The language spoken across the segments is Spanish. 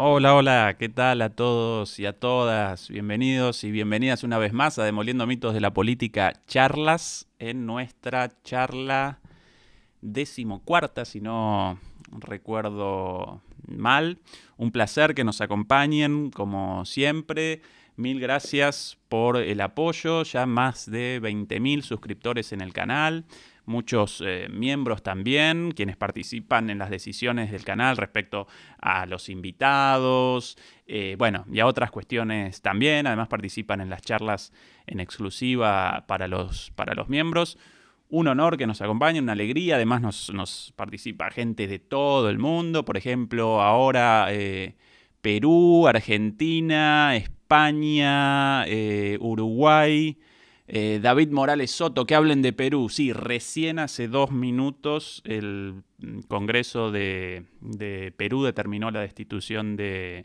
Hola, hola, ¿qué tal a todos y a todas? Bienvenidos y bienvenidas una vez más a Demoliendo Mitos de la Política Charlas, en nuestra charla 14ª, si no recuerdo mal. Un placer que nos acompañen, como siempre. Mil gracias por el apoyo, ya más de 20.000 suscriptores en el canal. Muchos miembros también, quienes participan en las decisiones del canal respecto a los invitados, y a otras cuestiones también. Además participan en las charlas en exclusiva para los miembros. Un honor que nos acompañen, una alegría. Además nos participa gente de todo el mundo. Por ejemplo, ahora Perú, Argentina, España, Uruguay. David Morales Soto, que hablen de Perú. Sí, recién hace 2 minutos el Congreso de Perú determinó la destitución de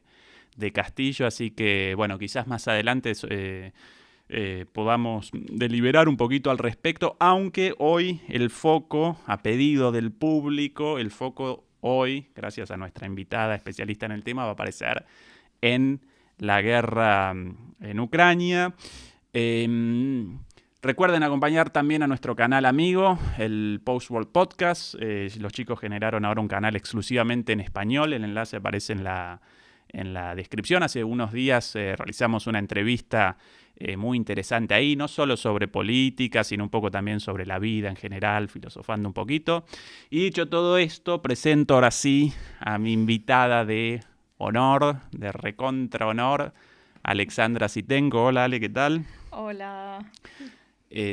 Castillo, así que, bueno, quizás más adelante podamos deliberar un poquito al respecto, aunque hoy el foco, a pedido del público, el foco hoy, gracias a nuestra invitada especialista en el tema, va a aparecer en la guerra en Ucrania. Recuerden acompañar también a nuestro canal amigo, el Postworld Podcast. Los chicos generaron ahora un canal exclusivamente en español. El enlace aparece en la descripción. Hace unos días realizamos una entrevista muy interesante ahí, no solo sobre política, sino un poco también sobre la vida en general, filosofando un poquito. Y dicho todo esto, presento ahora sí a mi invitada de honor, de recontra honor, Alexandra Zitenko. Hola, Ale, ¿qué tal? Hola.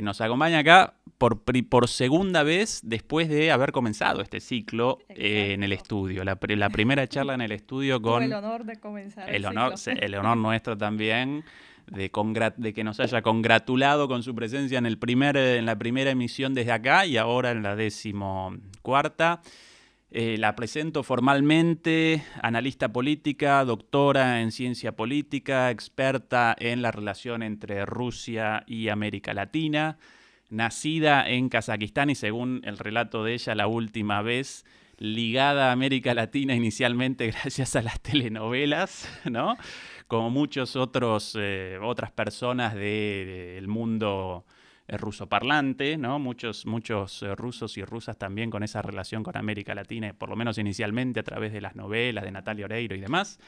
Nos acompaña acá por segunda vez después de haber comenzado este ciclo en el Exacto. estudio. La primera charla en el estudio Tuve el con honor de comenzar el el honor, ciclo. el honor nuestro también de que nos haya congratulado con su presencia en la primera emisión desde acá y ahora en la 14ª. La presento formalmente, analista política, doctora en ciencia política, experta en la relación entre Rusia y América Latina, nacida en Kazajistán y, según el relato de ella la última vez, ligada a América Latina inicialmente gracias a las telenovelas, ¿no? Como muchos otras personas del mundo rusoparlante, ¿no? Muchos rusos y rusas también con esa relación con América Latina, por lo menos inicialmente a través de las novelas de Natalia Oreiro y demás.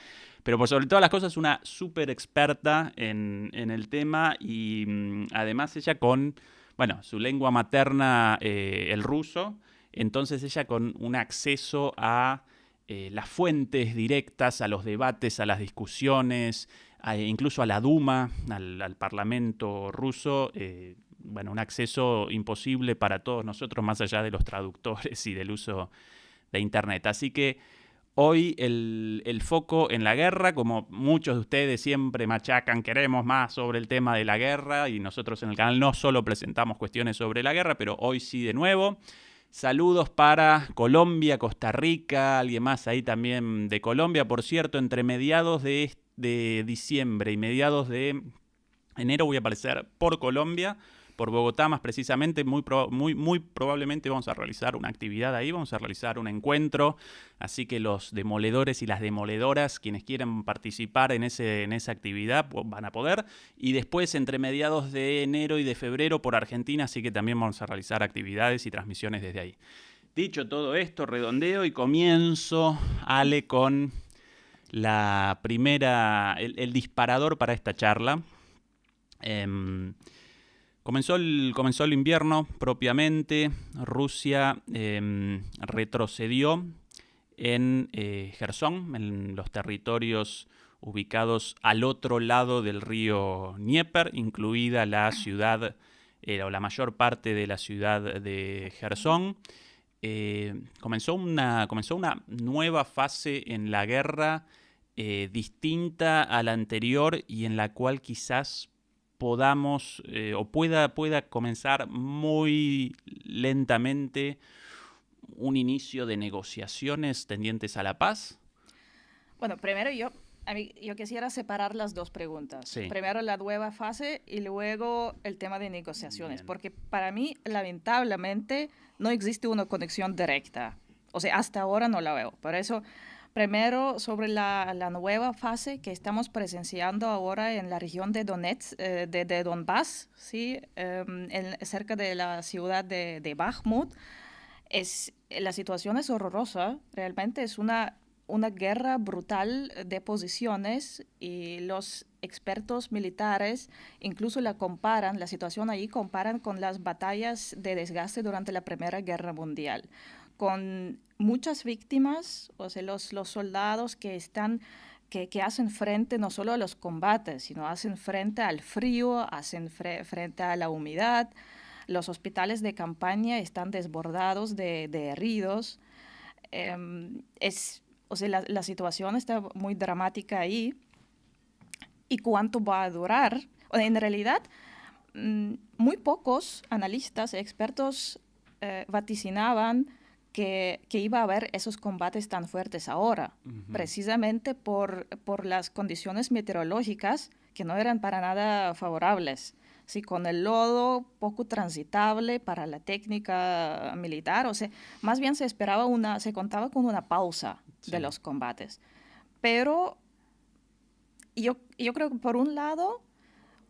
Pero por sobre todas las cosas, una súper experta en el tema y además ella con, bueno, su lengua materna, el ruso, entonces ella con un acceso a las fuentes directas, a los debates, a las discusiones, incluso a la Duma, al Parlamento ruso, un acceso imposible para todos nosotros, más allá de los traductores y del uso de Internet. Así que hoy el foco en la guerra, como muchos de ustedes siempre machacan, queremos más sobre el tema de la guerra, y nosotros en el canal no solo presentamos cuestiones sobre la guerra, pero hoy sí de nuevo. Saludos para Colombia, Costa Rica, alguien más ahí también de Colombia. Por cierto, entre mediados de diciembre y mediados de enero voy a aparecer por Colombia, por Bogotá más precisamente. Muy probablemente vamos a realizar una actividad ahí, vamos a realizar un encuentro. Así que los demoledores y las demoledoras, quienes quieran participar en esa actividad, pues van a poder. Y después, entre mediados de enero y de febrero, por Argentina, así que también vamos a realizar actividades y transmisiones desde ahí. Dicho todo esto, redondeo y comienzo, Ale, con el disparador para esta charla. Comenzó el invierno propiamente. Rusia retrocedió en Jersón, en los territorios ubicados al otro lado del río Dnieper, incluida la ciudad, o la mayor parte de la ciudad de Jersón. Comenzó una nueva fase en la guerra, distinta a la anterior, y en la cual quizás podamos o pueda comenzar muy lentamente un inicio de negociaciones tendientes a la paz. Bueno, primero yo quisiera separar las dos preguntas. Sí. Primero la nueva fase y luego el tema de negociaciones, Bien. porque para mí, lamentablemente, no existe una conexión directa. O sea, hasta ahora no la veo. Por eso primero, sobre la nueva fase que estamos presenciando ahora en la región de Donetsk, de Donbass, ¿sí? Cerca de la ciudad de Bakhmut. La situación es horrorosa, realmente es una guerra brutal de posiciones y los expertos militares incluso la situación ahí comparan con las batallas de desgaste durante la Primera Guerra Mundial, con muchas víctimas, o sea, los soldados que hacen frente no solo a los combates, sino hacen frente al frío, hacen frente a la humedad. Los hospitales de campaña están desbordados de heridos. O sea, la situación está muy dramática ahí. ¿Y cuánto va a durar? En realidad, muy pocos analistas, expertos vaticinaban que iba a haber esos combates tan fuertes ahora, precisamente por las condiciones meteorológicas que no eran para nada favorables. Sí, con el lodo poco transitable para la técnica militar, o sea, más bien se contaba con una pausa de los combates. Pero yo creo que por un lado,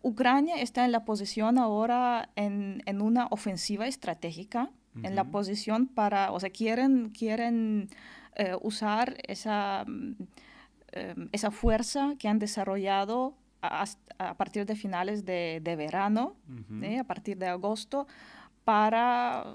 Ucrania está en la posición ahora en una ofensiva estratégica, en la posición o sea, quieren usar esa fuerza que han desarrollado a partir de finales de verano, a partir de agosto, para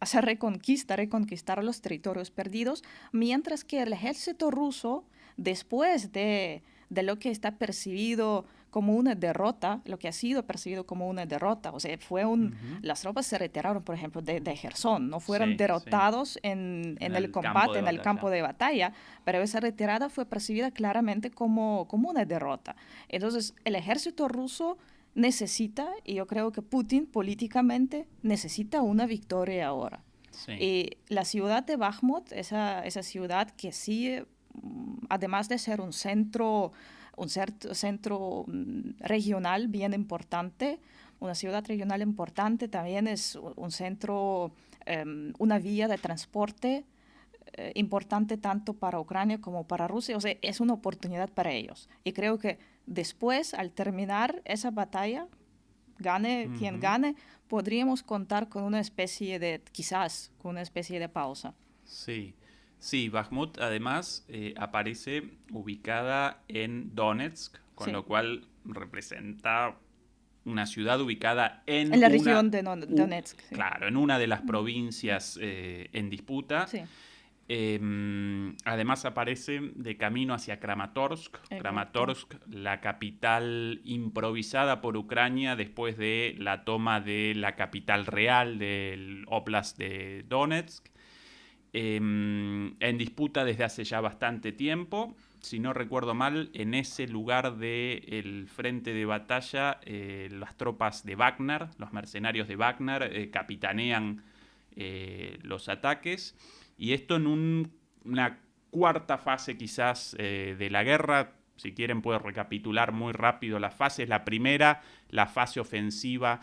hacer reconquistar los territorios perdidos, mientras que el ejército ruso, después de lo que está percibido como una derrota, lo que ha sido percibido como una derrota, o sea, las tropas se retiraron, por ejemplo, de Gerson, no fueron derrotados en el combate, en el campo de batalla, pero esa retirada fue percibida claramente como una derrota. Entonces, el ejército ruso necesita, y yo creo que Putin políticamente necesita una victoria ahora. Sí. Y la ciudad de Bakhmut, esa ciudad que sí, además de ser un centro regional bien importante, una ciudad regional importante, también es un centro, una vía de transporte importante tanto para Ucrania como para Rusia. O sea, es una oportunidad para ellos. Y creo que después, al terminar esa batalla, gane quien gane, podríamos contar con una especie de pausa. Sí, Bakhmut además aparece ubicada en Donetsk, con lo cual representa una ciudad ubicada en la región de Donetsk. Claro, en una de las provincias en disputa. Sí. Además aparece de camino hacia Kramatorsk. Kramatorsk, la capital improvisada por Ucrania después de la toma de la capital real del Oblast de Donetsk. En disputa desde hace ya bastante tiempo. Si no recuerdo mal, en ese lugar del frente de batalla, las tropas de Wagner, los mercenarios de Wagner, capitanean los ataques. Y esto en una cuarta fase quizás de la guerra. Si quieren puedo recapitular muy rápido las fases. La primera, la fase ofensiva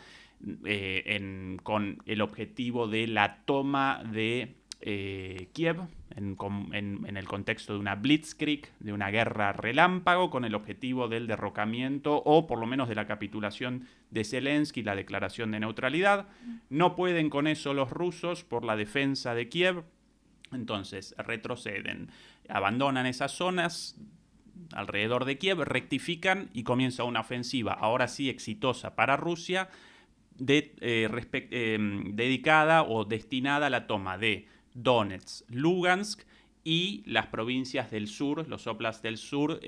con el objetivo de la toma de Kiev en el contexto de una blitzkrieg, de una guerra relámpago, con el objetivo del derrocamiento o por lo menos de la capitulación de Zelensky, la declaración de neutralidad. No pueden con eso los rusos por la defensa de Kiev. Entonces retroceden, abandonan esas zonas alrededor de Kiev, rectifican y comienza una ofensiva, ahora sí exitosa para Rusia, dedicada o destinada a la toma de Donetsk, Lugansk y las provincias del sur, los oblasts del sur,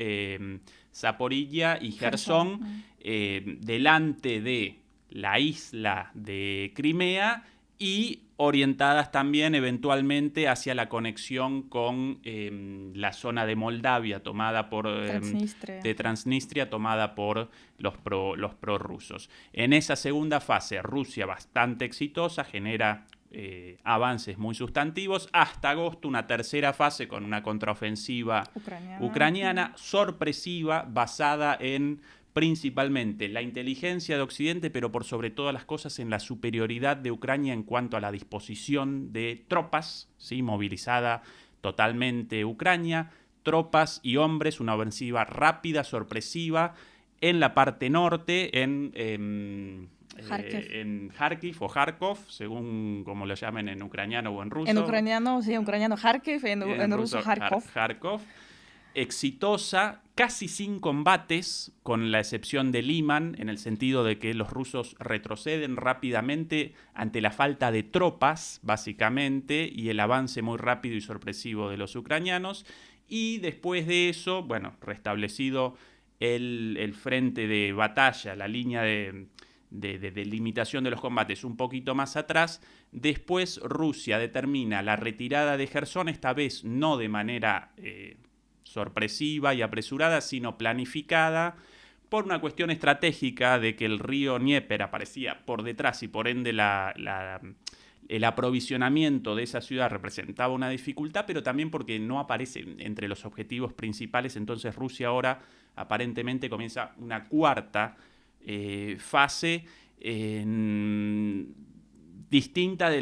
Zaporilla y Gerson, delante de la isla de Crimea y orientadas también eventualmente hacia la conexión con la zona de Moldavia tomada por Transnistria tomada por los prorrusos. En esa segunda fase, Rusia bastante exitosa, genera avances muy sustantivos. Hasta agosto, una tercera fase con una contraofensiva ucraniana sorpresiva, basada en principalmente la inteligencia de Occidente, pero por sobre todas las cosas en la superioridad de Ucrania en cuanto a la disposición de tropas, ¿sí? Movilizada totalmente Ucrania, tropas y hombres, una ofensiva rápida, sorpresiva, en la parte norte, en Kharkiv o Kharkov, según como lo llamen en ucraniano o en ruso. En ucraniano, sí, en ucraniano Kharkiv, en ruso Kharkov. Kharkov. Exitosa, casi sin combates, con la excepción de Liman, en el sentido de que los rusos retroceden rápidamente ante la falta de tropas, básicamente, y el avance muy rápido y sorpresivo de los ucranianos. Y después de eso, bueno, restablecido el frente de batalla, la línea de limitación de los combates un poquito más atrás, después Rusia determina la retirada de Jersón, esta vez no de manera sorpresiva y apresurada, sino planificada por una cuestión estratégica de que el río Dnieper aparecía por detrás y por ende el aprovisionamiento de esa ciudad representaba una dificultad, pero también porque no aparece entre los objetivos principales. Entonces Rusia ahora aparentemente comienza una cuarta fase distinta de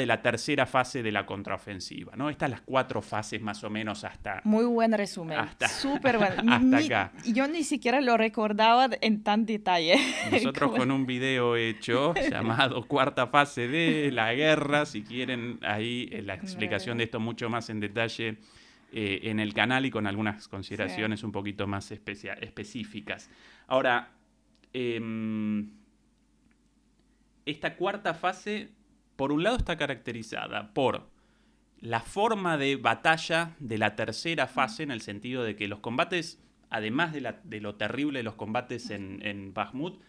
la tercera fase de la contraofensiva, ¿no? Estas las 4 fases más o menos hasta... Muy buen resumen, súper bueno. Hasta acá. Yo ni siquiera lo recordaba en tan detalle. Nosotros con un video hecho llamado Cuarta fase de la guerra, si quieren ahí la explicación de esto mucho más en detalle en el canal y con algunas consideraciones un poquito más específicas. Ahora, esta cuarta fase, por un lado, está caracterizada por la forma de batalla de la tercera fase, en el sentido de que los combates, además de lo terrible de los combates en Bakhmut,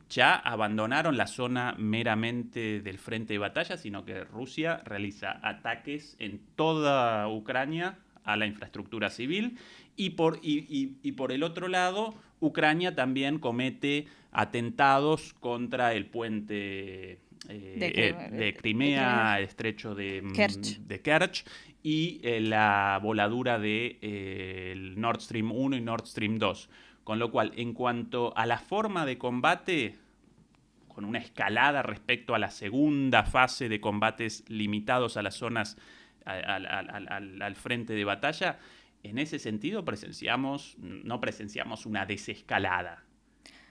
ya abandonaron la zona meramente del frente de batalla, sino que Rusia realiza ataques en toda Ucrania a la infraestructura civil, y por el otro lado, Ucrania también comete atentados contra el puente de Crimea, el estrecho de Kerch y la voladura de Nord Stream 1 y Nord Stream 2. Con lo cual, en cuanto a la forma de combate, con una escalada respecto a la segunda fase de combates limitados a las zonas al frente de batalla, en ese sentido no presenciamos una desescalada,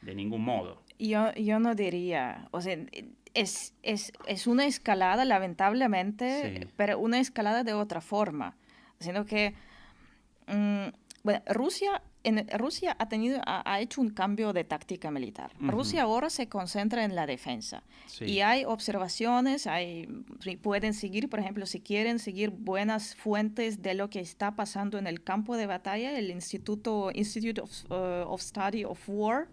de ningún modo. Yo no diría, o sea, es una escalada, lamentablemente, sí, pero una escalada de otra forma, sino que bueno, Rusia ha hecho un cambio de táctica militar. Uh-huh. Rusia ahora se concentra en la defensa. Sí. Y hay observaciones, pueden seguir, por ejemplo, si quieren seguir buenas fuentes de lo que está pasando en el campo de batalla, el Institute of Study of War,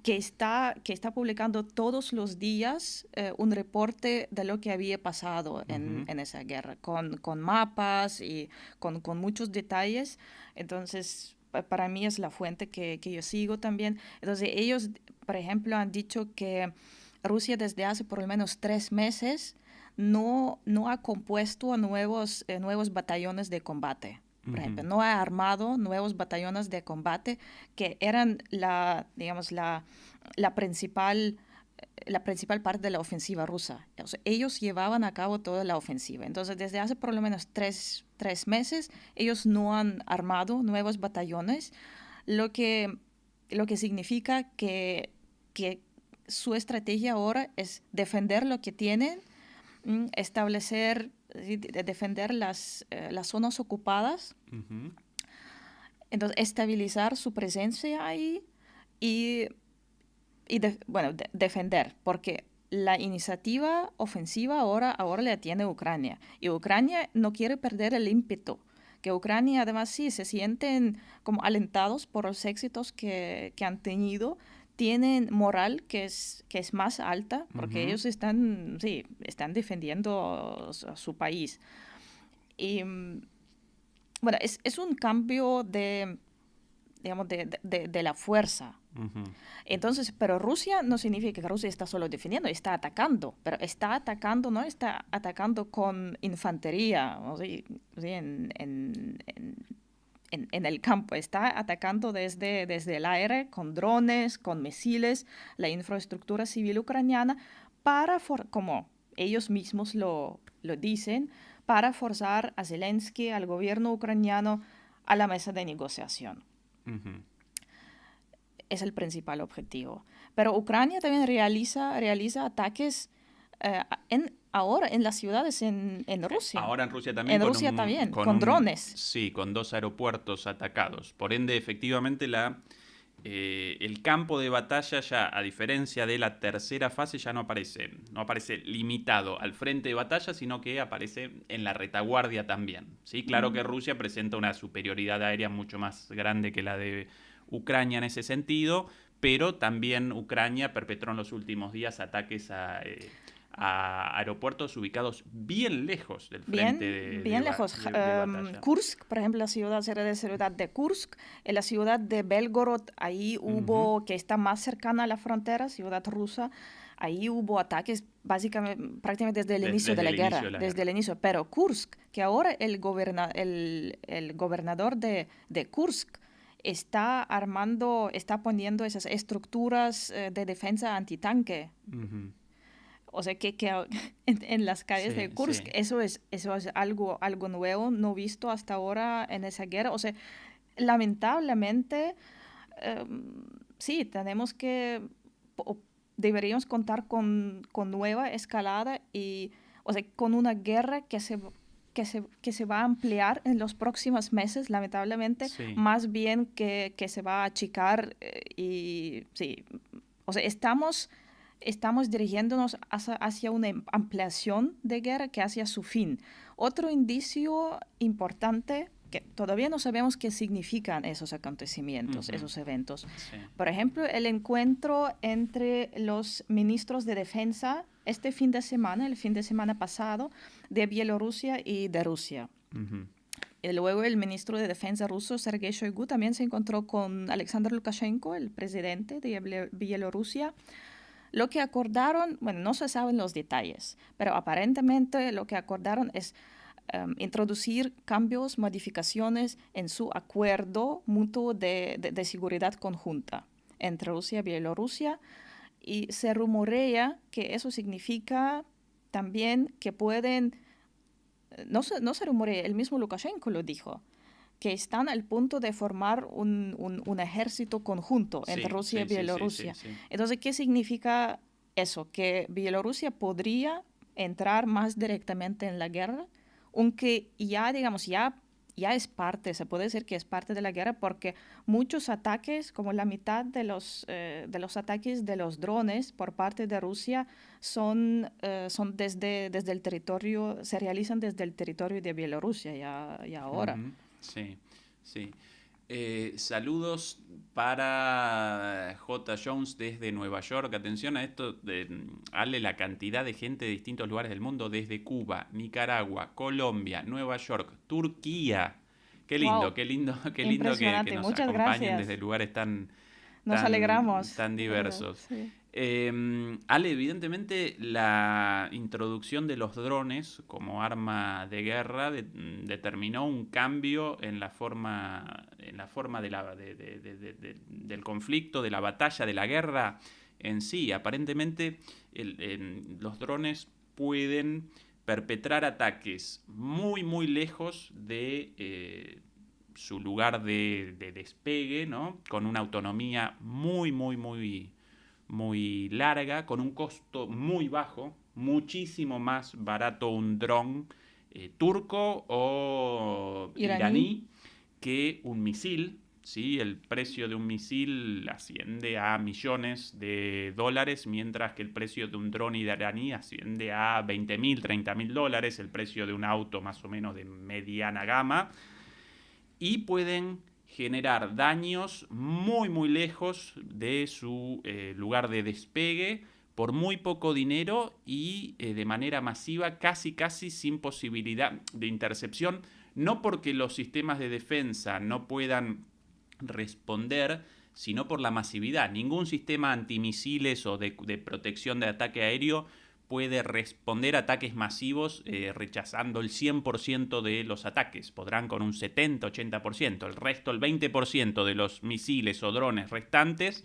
que está publicando todos los días un reporte de lo que había pasado en esa guerra, con mapas y con muchos detalles. Entonces, para mí es la fuente que yo sigo también. Entonces, ellos, por ejemplo, han dicho que Rusia desde hace por lo menos 3 meses no ha compuesto a nuevos batallones de combate. Por ejemplo, no ha armado nuevos batallones de combate que eran la principal parte de la ofensiva rusa. O sea, ellos llevaban a cabo toda la ofensiva. Entonces, desde hace por lo menos 3 meses, ellos no han armado nuevos batallones, lo que significa que su estrategia ahora es defender lo que tienen, defender las zonas ocupadas, uh-huh, entonces estabilizar su presencia ahí y defender, porque la iniciativa ofensiva ahora la tiene Ucrania, y Ucrania no quiere perder el ímpetu, que Ucrania además sí se sienten como alentados por los éxitos que han tenido, tienen moral que es más alta, porque ellos están defendiendo a su país. Y bueno, es un cambio de la fuerza. Uh-huh. Entonces, pero Rusia no significa que Rusia está solo defendiendo, está atacando, pero está atacando con infantería, ¿no? en el campo, está atacando desde el aire con drones, con misiles, la infraestructura civil ucraniana, como ellos mismos lo dicen, para forzar a Zelensky, al gobierno ucraniano, a la mesa de negociación. Ujú. Es el principal objetivo. Pero Ucrania también realiza ataques ahora en las ciudades en Rusia. Ahora en Rusia también. En Rusia también, con drones. Sí, con 2 aeropuertos atacados. Por ende, efectivamente, el campo de batalla ya, a diferencia de la tercera fase, ya no aparece limitado al frente de batalla, sino que aparece en la retaguardia también. ¿Sí? Claro que Rusia presenta una superioridad aérea mucho más grande que la de Ucrania en ese sentido, pero también Ucrania perpetró en los últimos días ataques a aeropuertos ubicados bien lejos del frente bien lejos. de batalla. Kursk, por ejemplo, la ciudad de Kursk, en la ciudad de Belgorod, ahí hubo, que está más cercana a la frontera, ciudad rusa, ahí hubo ataques básicamente, prácticamente desde el inicio de la guerra, desde el inicio. Pero Kursk, que ahora el gobernador de Kursk está poniendo esas estructuras de defensa antitanque. O sea, que en las calles de Kursk, sí. Eso es algo nuevo, no visto hasta ahora en esa guerra. O sea, lamentablemente, sí, deberíamos contar con nueva escalada y, o sea, con una guerra que se va a ampliar en los próximos meses, lamentablemente, sí. Más bien que se va a achicar y, sí, o sea, estamos dirigiéndonos hacia una ampliación de guerra que hacia su fin. Otro indicio importante, que todavía no sabemos qué significan esos acontecimientos, esos eventos. Sí. Por ejemplo, el encuentro entre los ministros de defensa el fin de semana pasado, de Bielorrusia y de Rusia. Y luego el ministro de Defensa ruso, Sergei Shoigu, también se encontró con Alexander Lukashenko, el presidente de Bielorrusia. Lo que acordaron, bueno, no se saben los detalles, pero aparentemente lo que acordaron es introducir cambios, modificaciones en su acuerdo mutuo de seguridad conjunta entre Rusia y Bielorrusia. Y se rumorea que eso significa también que pueden, no se rumorea, el mismo Lukashenko lo dijo, que están al punto de formar un ejército conjunto entre Rusia y Bielorrusia. Sí. Entonces, ¿qué significa eso? Que Bielorrusia podría entrar más directamente en la guerra, aunque ya, digamos, ya es parte, se puede decir que es parte de la guerra, porque muchos ataques, como la mitad de los ataques de los drones por parte de Rusia son desde el territorio, se realizan desde el territorio de Bielorrusia ya ahora. Sí, sí. Saludos para J. Jones desde Nueva York. Atención a esto, Ale, la cantidad de gente de distintos lugares del mundo, desde Cuba, Nicaragua, Colombia, Nueva York, Turquía. Qué lindo, wow. qué lindo que nos Muchas acompañen gracias. Desde lugares Nos alegramos. Tan diversos. Sí. Ale, evidentemente la introducción de los drones como arma de guerra determinó un cambio en la forma del conflicto, de la batalla, de la guerra en sí. Aparentemente los drones pueden perpetrar ataques muy, muy lejos de su lugar de despegue, ¿no? Con una autonomía muy, muy, muy, muy larga, con un costo muy bajo, muchísimo más barato un dron turco o iraní que un misil. ¿Sí? El precio de un misil asciende a millones de dólares, mientras que el precio de un dron iraní asciende a $20,000, $30,000, el precio de un auto más o menos de mediana gama, y pueden generar daños muy, muy lejos de su lugar de despegue por muy poco dinero y de manera masiva, casi sin posibilidad de intercepción, no porque los sistemas de defensa no puedan responder, sino por la masividad. Ningún sistema antimisiles o de protección de ataque aéreo puede responder a ataques masivos rechazando el 100% de los ataques. Podrán con un 70-80%. El resto, el 20% de los misiles o drones restantes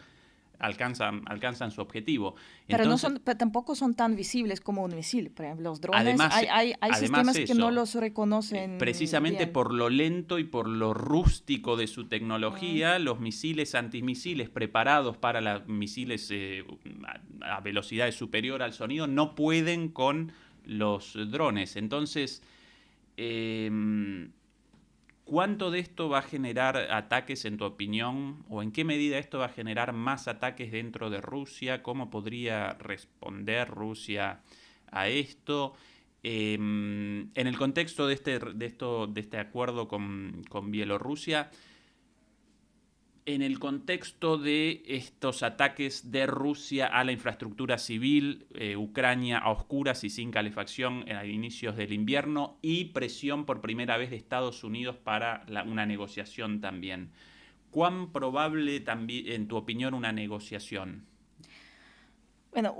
alcanzan su objetivo. Pero, Entonces, pero tampoco son tan visibles como un misil. Por ejemplo, los drones, además, hay sistemas que no los precisamente reconocen bien. por lo lento y por lo rústico de su tecnología, los misiles antimisiles preparados para los misiles a velocidades superior al sonido no pueden con los drones. Entonces, ¿cuánto de esto va a generar ataques, en tu opinión? ¿O en qué medida esto va a generar más ataques dentro de Rusia? ¿Cómo podría responder Rusia a esto? En el contexto de este acuerdo con Bielorrusia, en el contexto de estos ataques de Rusia a la infraestructura civil, Ucrania a oscuras y sin calefacción a inicios del invierno y presión por primera vez de Estados Unidos para una negociación también. ¿Cuán probable también, en tu opinión, una negociación? Bueno,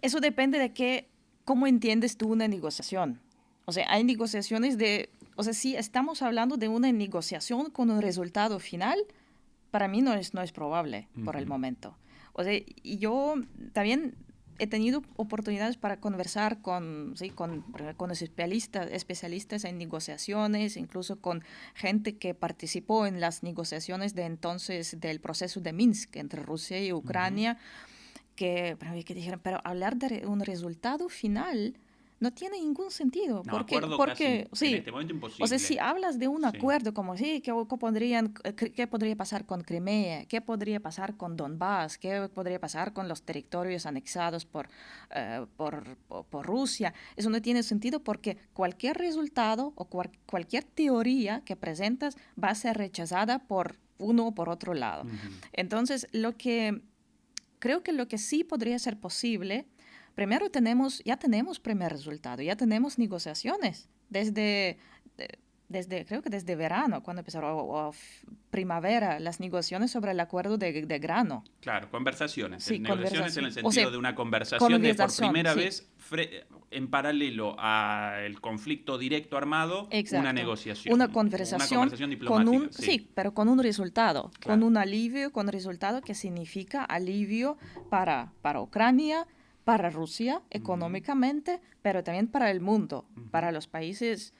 eso depende de cómo entiendes tú una negociación. O sea, hay negociaciones o sea, si estamos hablando de una negociación con un resultado final, para mí no es probable por el momento. O sea, y yo también he tenido oportunidades para conversar con especialistas en negociaciones, incluso con gente que participó en las negociaciones de entonces del proceso de Minsk entre Rusia y Ucrania, que dijeron, pero hablar de un resultado final no tiene ningún sentido. No, porque sí, en este momento imposible. O sea, si hablas de un acuerdo como ¿qué podría pasar con Crimea? ¿Qué podría pasar con Donbass? ¿Qué podría pasar con los territorios anexados por Rusia? Eso no tiene sentido porque cualquier resultado o cualquier teoría que presentas va a ser rechazada por uno o por otro lado. Entonces, creo que lo que sí podría ser posible, primero ya tenemos primer resultado, ya tenemos negociaciones creo que desde verano, cuando empezaron, o primavera, las negociaciones sobre el acuerdo de grano. Claro, conversaciones. Sí, negociaciones en el sentido, o sea, de una conversación por primera vez en paralelo al conflicto directo armado. Exacto. Una negociación. Una conversación diplomática. Pero con un resultado, claro. Con un alivio, con un resultado que significa alivio para Ucrania, para Rusia económicamente, pero también para el mundo, para los países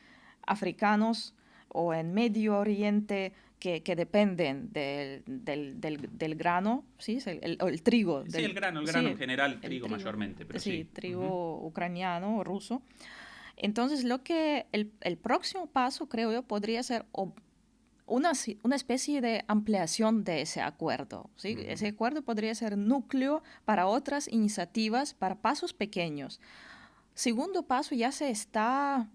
africanos o en Medio Oriente que dependen del grano, ¿sí? el trigo. Sí, el grano en general, trigo mayormente. Pero sí, trigo ucraniano o ruso. Entonces, el próximo paso, creo yo, podría ser una especie de ampliación de ese acuerdo, ¿sí? Ese acuerdo podría ser núcleo para otras iniciativas, para pasos pequeños. Segundo paso, ya se está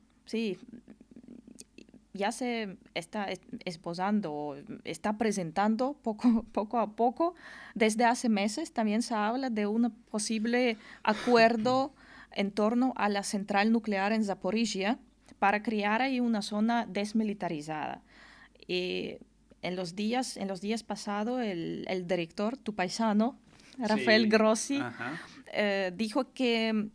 esbozando, está presentando poco a poco. Desde hace meses también se habla de un posible acuerdo en torno a la central nuclear en Zaporizhia para crear ahí una zona desmilitarizada. En los días pasados, el director, tu paisano, Rafael Grossi, dijo que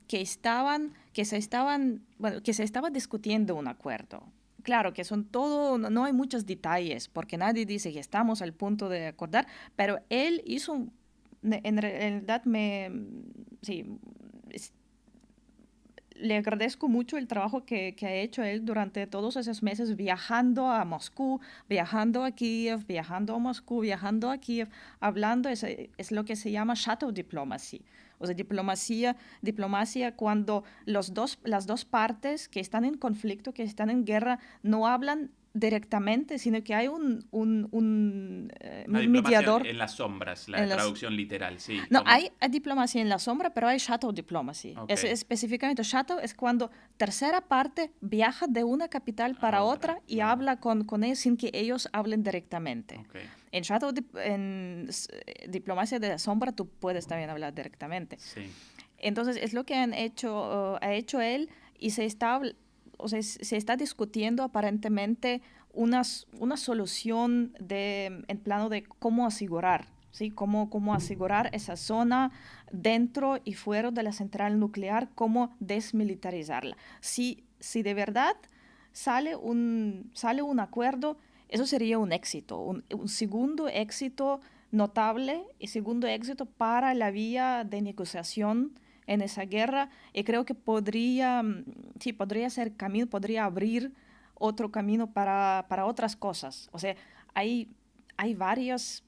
se estaba discutiendo un acuerdo. Claro que no hay muchos detalles, porque nadie dice que estamos al punto de acordar, pero él hizo, en realidad le agradezco mucho el trabajo que ha hecho él durante todos esos meses, viajando a Moscú, viajando a Kiev, viajando a Moscú, viajando a Kiev, hablando, es lo que se llama shadow diplomacy. O sea, diplomacia cuando las dos partes que están en conflicto, que están en guerra, no hablan directamente, sino que hay un mediador. En las sombras, traducción literal, sí. No, hay diplomacia en la sombra, pero hay shadow diplomacy. Okay. Específicamente, shadow es cuando tercera parte viaja de una capital para otra y habla con ellos sin que ellos hablen directamente. Okay. En diplomacia de la sombra tú puedes también hablar directamente. Sí. Entonces, es lo que ha hecho él y se está discutiendo aparentemente una solución en plano de cómo asegurar ¿sí? Cómo asegurar esa zona dentro y fuera de la central nuclear, cómo desmilitarizarla. Si de verdad sale un acuerdo, eso sería un éxito, un segundo éxito notable y segundo éxito para la vía de negociación en esa guerra. Y creo que podría ser camino, podría abrir otro camino para otras cosas. O sea, hay varias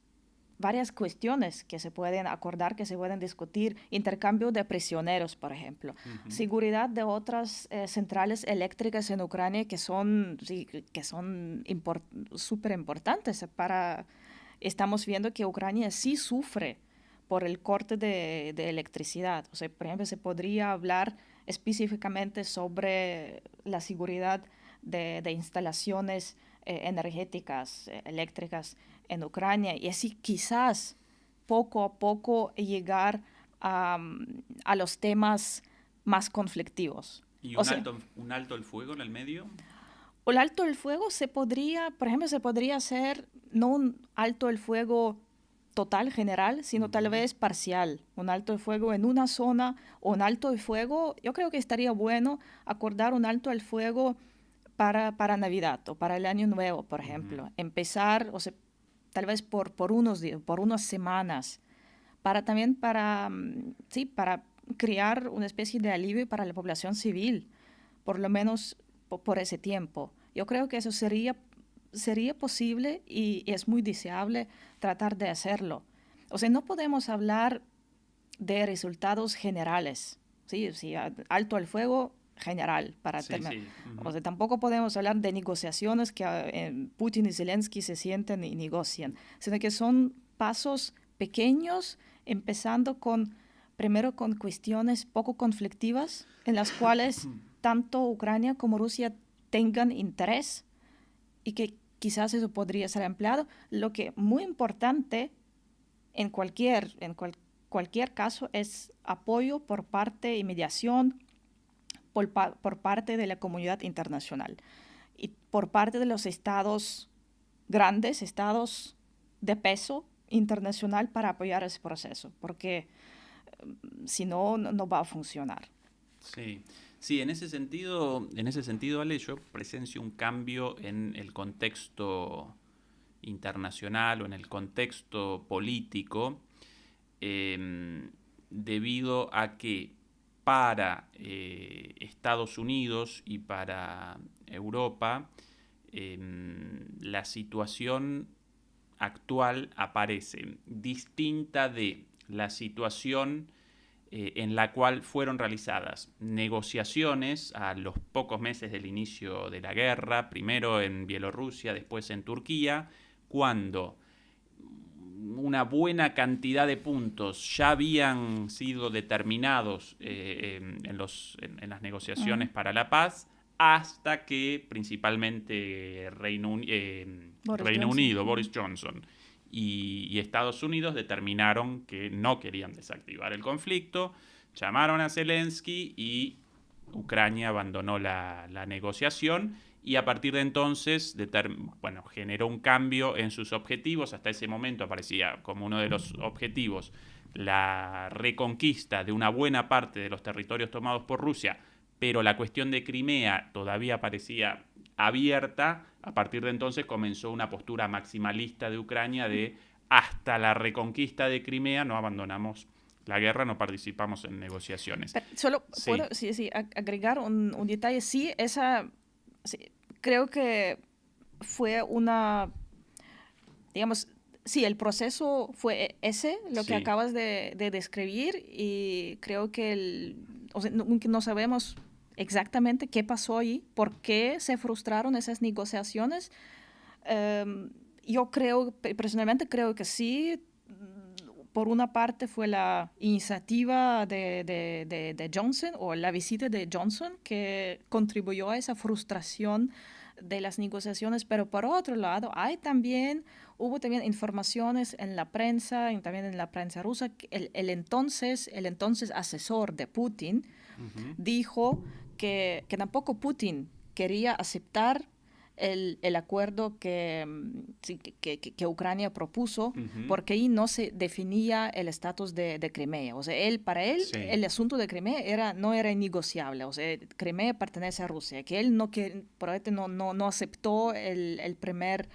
cuestiones que se pueden acordar, que se pueden discutir. Intercambio de prisioneros, por ejemplo. Ujú. Seguridad de otras centrales eléctricas en Ucrania que son súper importantes para... Estamos viendo que Ucrania sí sufre por el corte de electricidad. O sea, por ejemplo, se podría hablar específicamente sobre la seguridad de instalaciones energéticas, eléctricas en Ucrania, y así quizás poco a poco llegar a los temas más conflictivos. ¿Y O sea, un alto el fuego en el medio? el alto el fuego se podría, por ejemplo, se podría hacer no un alto el fuego total, general, sino tal Ujú. vez parcial. Un alto el fuego en una zona o un alto el fuego. Yo creo que estaría bueno acordar un alto el fuego para Navidad o para el Año Nuevo, por Ujú. ejemplo. Empezar, o sea, tal vez por unos días, por unas semanas, sí, para crear una especie de alivio para la población civil, por lo menos por ese tiempo. Yo creo que eso sería posible y es muy deseable tratar de hacerlo. O sea, no podemos hablar de resultados generales, ¿sí? Sí, alto al fuego general para Sí, terminar. sí. O Ujú. sea, tampoco podemos hablar de negociaciones que Putin y Zelensky se sienten y negocian, sino que son pasos pequeños, empezando primero con cuestiones poco conflictivas en las cuales tanto Ucrania como Rusia tengan interés y que quizás eso podría ser empleado. Lo que muy importante en cualquier caso es apoyo por parte y mediación por parte de la comunidad internacional y por parte de los estados grandes, estados de peso internacional para apoyar ese proceso, porque si no, no va a funcionar. Sí, sí, en ese sentido, Ale, yo presencio un cambio en el contexto internacional o en el contexto político, debido a que para Estados Unidos y para Europa, la situación actual aparece distinta de la situación en la cual fueron realizadas negociaciones a los pocos meses del inicio de la guerra, primero en Bielorrusia, después en Turquía, cuando una buena cantidad de puntos ya habían sido determinados en las negociaciones Mm. para la paz, hasta que principalmente Boris Reino Johnson. Unido, Boris Johnson y Estados Unidos determinaron que no querían desactivar el conflicto, llamaron a Zelensky y Ucrania abandonó la negociación y a partir de entonces generó un cambio en sus objetivos. Hasta ese momento aparecía como uno de los objetivos la reconquista de una buena parte de los territorios tomados por Rusia, pero la cuestión de Crimea todavía parecía abierta. A partir de entonces comenzó una postura maximalista de Ucrania de hasta la reconquista de Crimea no abandonamos la guerra, no participamos en negociaciones. Pero solo puedo Sí, sí, sí, agregar un detalle. Sí, creo que fue digamos, sí, el proceso fue ese, lo que sí. acabas de describir, y creo que o sea, no sabemos exactamente qué pasó ahí, por qué se frustraron esas negociaciones. Yo personalmente creo que sí. Por una parte fue la iniciativa de Johnson o la visita de Johnson que contribuyó a esa frustración de las negociaciones, pero por otro lado hubo también informaciones en la prensa y también en la prensa rusa que el entonces asesor de Putin Ujú. dijo que tampoco Putin quería aceptar el acuerdo sí, que Ucrania propuso, Ujú. porque ahí no se definía el estatus de Crimea. O sea, para él Sí. el asunto de Crimea no era innegociable. O sea, Crimea pertenece a Rusia, que él probablemente no aceptó el primer...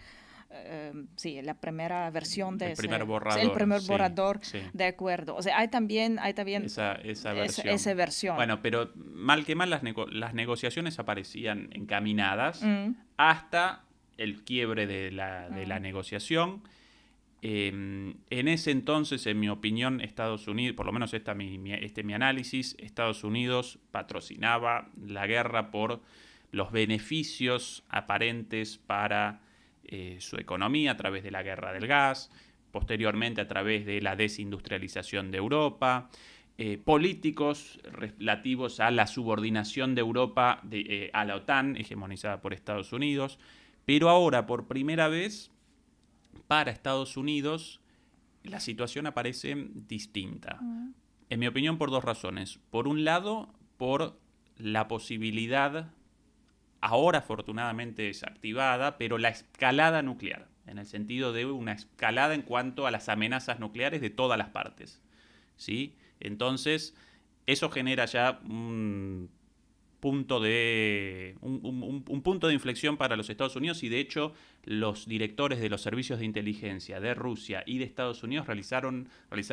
sí, la primera versión de El primer el borrador, primer sí, borrador sí. de acuerdo. O sea, hay también Esa versión. esa versión. Bueno, pero mal que mal las negociaciones aparecían encaminadas Mm, hasta el quiebre de la negociación. En ese entonces, en mi opinión, Estados Unidos, por lo menos mi análisis, Estados Unidos patrocinaba la guerra por los beneficios aparentes para su economía a través de la guerra del gas, posteriormente a través de la desindustrialización de Europa, políticos relativos a la subordinación de Europa a la OTAN, hegemonizada por Estados Unidos, pero ahora por primera vez para Estados Unidos la situación aparece distinta. mm, En mi opinión, por dos razones. Por un lado, por la posibilidad, ahora afortunadamente desactivada, pero la escalada nuclear, en el sentido de una escalada en cuanto a las amenazas nucleares de todas las partes. ¿Sí? Entonces, eso genera ya un punto un punto de inflexión para los Estados Unidos, y de hecho los directores de los servicios de inteligencia de Rusia y de Estados Unidos realizaron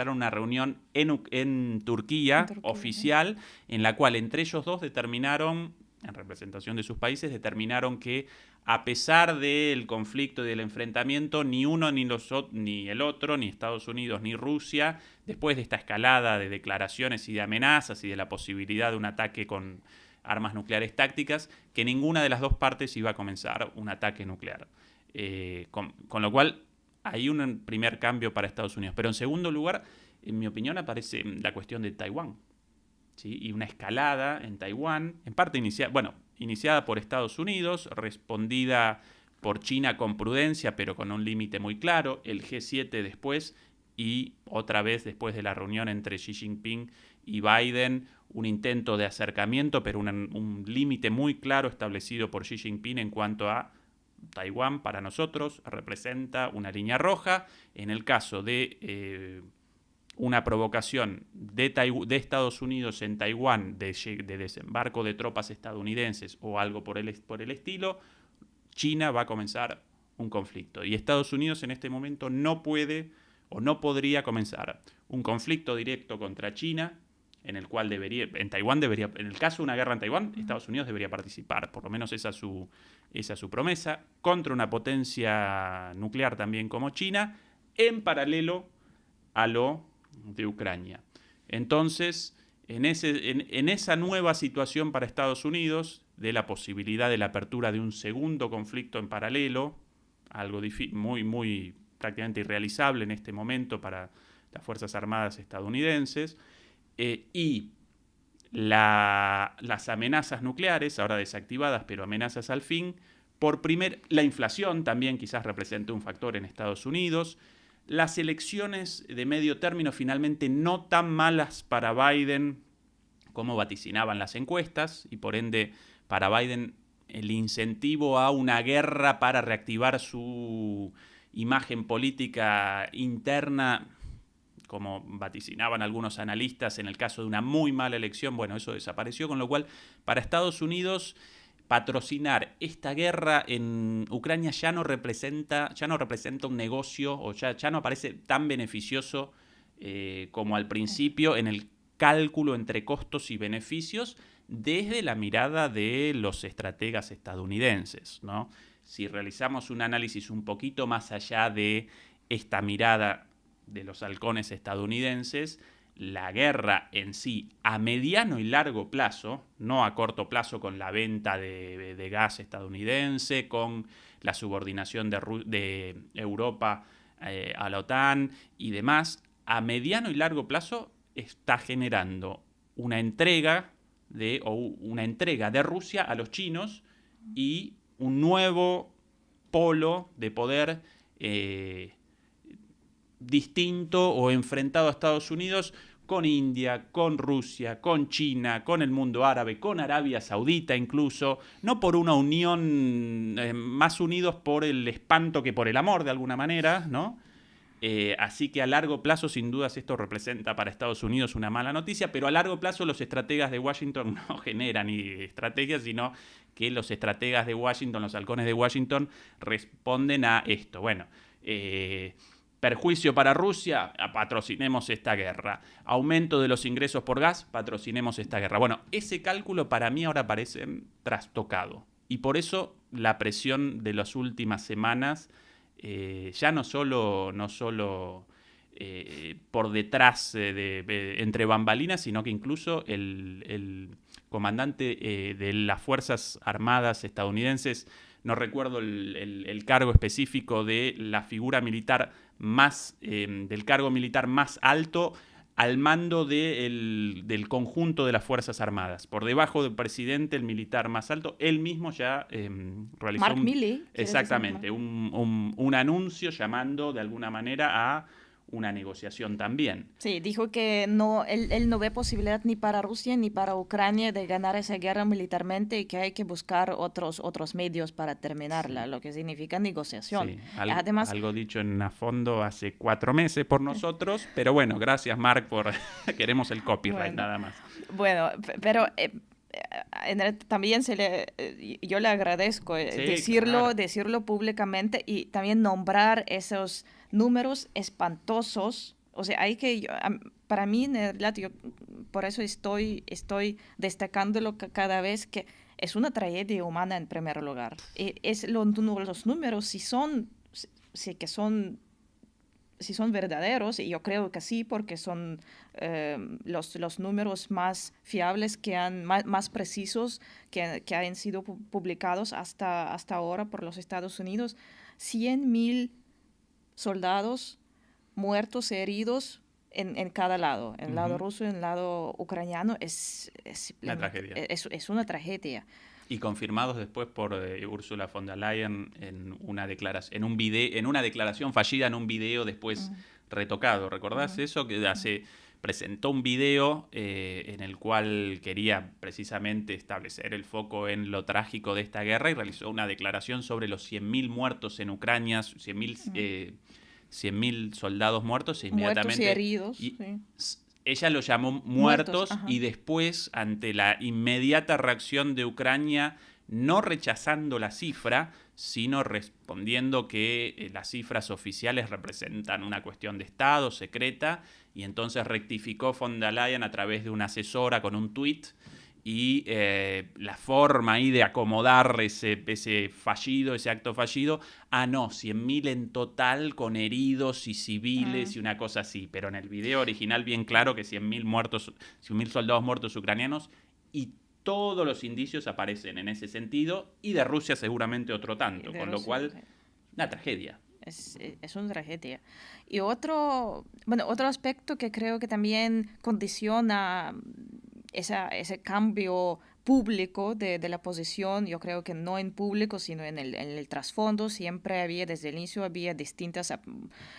una reunión en Turquía oficial, en la cual entre ellos dos determinaron, en representación de sus países, determinaron que a pesar del conflicto y del enfrentamiento, ni uno ni el otro, ni Estados Unidos ni Rusia, después de esta escalada de declaraciones y de amenazas y de la posibilidad de un ataque con armas nucleares tácticas, que ninguna de las dos partes iba a comenzar un ataque nuclear. Con lo cual, hay un primer cambio para Estados Unidos. Pero en segundo lugar, en mi opinión, aparece la cuestión de Taiwán. ¿Sí? Y una escalada en Taiwán, en parte iniciada por Estados Unidos, respondida por China con prudencia, pero con un límite muy claro, el G7 después, y otra vez después de la reunión entre Xi Jinping y Biden, un intento de acercamiento, pero un límite muy claro establecido por Xi Jinping en cuanto a Taiwán. Para nosotros representa una línea roja. En el caso de una provocación de Estados Unidos en Taiwán, de desembarco de tropas estadounidenses o algo por el estilo, China va a comenzar un conflicto. Y Estados Unidos en este momento no puede o no podría comenzar un conflicto directo contra China, en el cual en el caso de una guerra en Taiwán, Estados Unidos debería participar, por lo menos esa es su promesa, contra una potencia nuclear también como China, en paralelo a lo de Ucrania. Entonces, en esa nueva situación para Estados Unidos, de la posibilidad de la apertura de un segundo conflicto en paralelo, algo muy prácticamente irrealizable en este momento para las Fuerzas Armadas estadounidenses, y las amenazas nucleares, ahora desactivadas, pero amenazas al fin, la inflación también quizás represente un factor en Estados Unidos, las elecciones de medio término finalmente no tan malas para Biden como vaticinaban las encuestas, y por ende para Biden el incentivo a una guerra para reactivar su imagen política interna, como vaticinaban algunos analistas en el caso de una muy mala elección, bueno, eso desapareció, con lo cual para Estados Unidos patrocinar esta guerra en Ucrania ya no representa un negocio, o ya no aparece tan beneficioso como al principio en el cálculo entre costos y beneficios desde la mirada de los estrategas estadounidenses, ¿no? Si realizamos un análisis un poquito más allá de esta mirada de los halcones estadounidenses, la guerra en sí a mediano y largo plazo, no a corto plazo con la venta de gas estadounidense, con la subordinación de Europa a la OTAN y demás, a mediano y largo plazo está generando una entrega de Rusia a los chinos y un nuevo polo de poder distinto o enfrentado a Estados Unidos, con India, con Rusia, con China, con el mundo árabe, con Arabia Saudita incluso, no por una unión más unidos por el espanto que por el amor de alguna manera, ¿no? Así que a largo plazo, sin dudas, esto representa para Estados Unidos una mala noticia, pero a largo plazo los estrategas de Washington no generan ni estrategias, sino que los estrategas de Washington, los halcones de Washington, responden a esto. Bueno, perjuicio para Rusia, patrocinemos esta guerra. Aumento de los ingresos por gas, patrocinemos esta guerra. Bueno, ese cálculo para mí ahora parece trastocado. Y por eso la presión de las últimas semanas, ya no solo por detrás entre bambalinas, sino que incluso el comandante de las Fuerzas Armadas estadounidenses, no recuerdo el cargo específico de la figura militar más, del cargo militar más alto al mando del conjunto de las Fuerzas Armadas. Por debajo del presidente, el militar más alto, él mismo ya realizó Mark Milley. Exactamente, un anuncio llamando de alguna manera a una negociación también. Sí, dijo que no, él no ve posibilidad ni para Rusia ni para Ucrania de ganar esa guerra militarmente y que hay que buscar otros medios para terminarla, lo que significa negociación. Sí, Además, algo dicho en a fondo hace 4 meses por nosotros, pero bueno, gracias Mark por queremos el copyright nada más. Bueno, pero también yo le agradezco decirlo públicamente y también nombrar esos números espantosos. O sea, para mí, en realidad, yo por eso estoy destacándolo cada vez que es una tragedia humana en primer lugar. Los números, si son verdaderos, y yo creo que sí, porque son los números más fiables, más precisos que han sido publicados hasta ahora por los Estados Unidos, 100,000 soldados muertos y heridos en cada lado, en el lado ruso y en el lado ucraniano, es una tragedia. Es una tragedia. Y confirmados después por Ursula von der Leyen en una declaración fallida en un video después retocado. ¿Recordás eso? Que presentó un video en el cual quería precisamente establecer el foco en lo trágico de esta guerra y realizó una declaración sobre los 100,000 muertos en Ucrania, 100,000 soldados muertos, e inmediatamente... Muertos y heridos, Ella lo llamó muertos y después, ante la inmediata reacción de Ucrania, no rechazando la cifra, sino respondiendo que las cifras oficiales representan una cuestión de Estado secreta, y entonces rectificó von der Leyen a través de una asesora con un tuit, y la forma ahí de acomodar ese acto fallido, no, 100,000 en total con heridos y civiles y una cosa así, pero en el video original bien claro que 100,000 soldados muertos ucranianos, y todos los indicios aparecen en ese sentido, y de Rusia seguramente otro tanto, con lo cual, una tragedia. Es una tragedia. Y otro aspecto que creo que también condiciona ese cambio público de la posición, yo creo que no en público, sino en el trasfondo, desde el inicio había distintas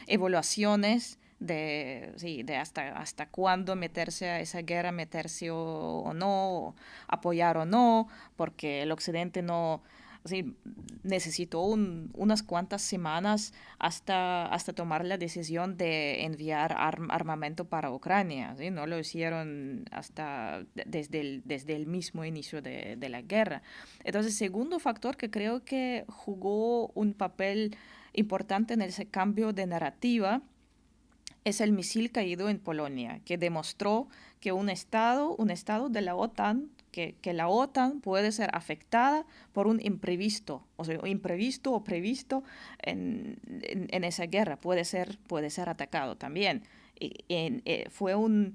evaluaciones de hasta cuándo meterse a esa guerra, meterse o no, apoyar o no, porque el Occidente necesitó unas cuantas semanas hasta tomar la decisión de enviar armamento para Ucrania, ¿sí? No lo hicieron desde el mismo inicio de la guerra. Entonces, segundo factor que creo que jugó un papel importante en ese cambio de narrativa es el misil caído en Polonia, que demostró que un estado de la OTAN, que la OTAN puede ser afectada por un imprevisto, o sea, imprevisto o previsto en esa guerra, puede ser atacado también. Fue no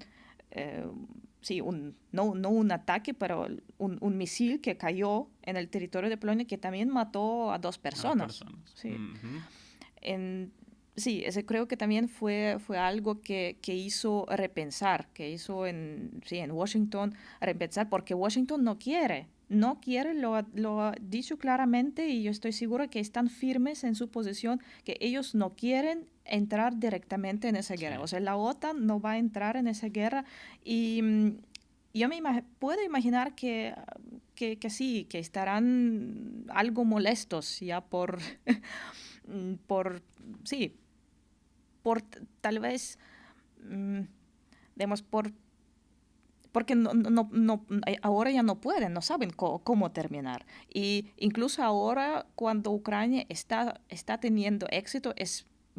un ataque, pero un misil que cayó en el territorio de Polonia, que también mató a 2 personas. Sí. Uh-huh. Sí, ese creo que también fue algo que hizo repensar, que hizo en Washington repensar, porque Washington no quiere no quiere, lo ha dicho claramente y yo estoy segura que están firmes en su posición, que ellos no quieren entrar directamente en esa guerra. Sí. O sea, la OTAN no va a entrar en esa guerra y yo puedo imaginar que sí, que estarán algo molestos ya por sí, tal vez, digamos, porque ahora ya no pueden, no saben cómo terminar. Y incluso ahora, cuando Ucrania está teniendo éxito,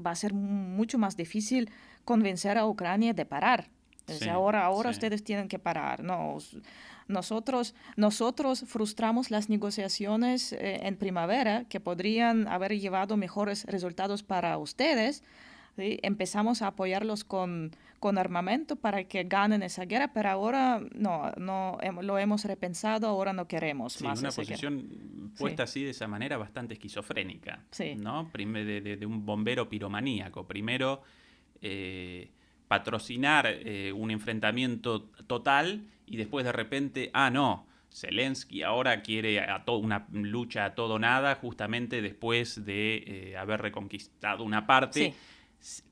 va a ser mucho más difícil convencer a Ucrania de parar. O sea, Sí, ahora sí. ustedes tienen que parar. No, nosotros frustramos las negociaciones en primavera que podrían haber llevado mejores resultados para ustedes. ¿Sí? Empezamos a apoyarlos con armamento para que ganen esa guerra, pero ahora no lo hemos repensado, ahora no queremos Sí, más una esa guerra. posición Sí, puesta así de esa manera bastante esquizofrénica, sí. ¿no? De un bombero piromaníaco. Primero, eh, patrocinar un enfrentamiento total y después de repente, no, Zelensky ahora quiere una lucha a todo o nada justamente después de haber reconquistado una parte. Sí,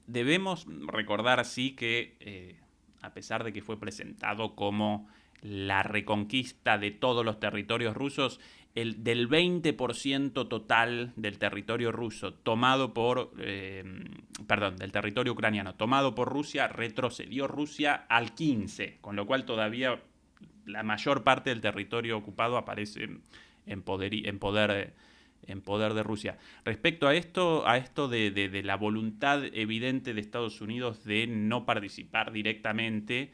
Debemos recordar, sí, que a pesar de que fue presentado como la reconquista de todos los territorios rusos, del 20% total del territorio ruso tomado por, del territorio ucraniano tomado por Rusia, retrocedió Rusia al 15%, con lo cual todavía la mayor parte del territorio ocupado aparece en poder de Rusia. Respecto a esto de la voluntad evidente de Estados Unidos de no participar directamente,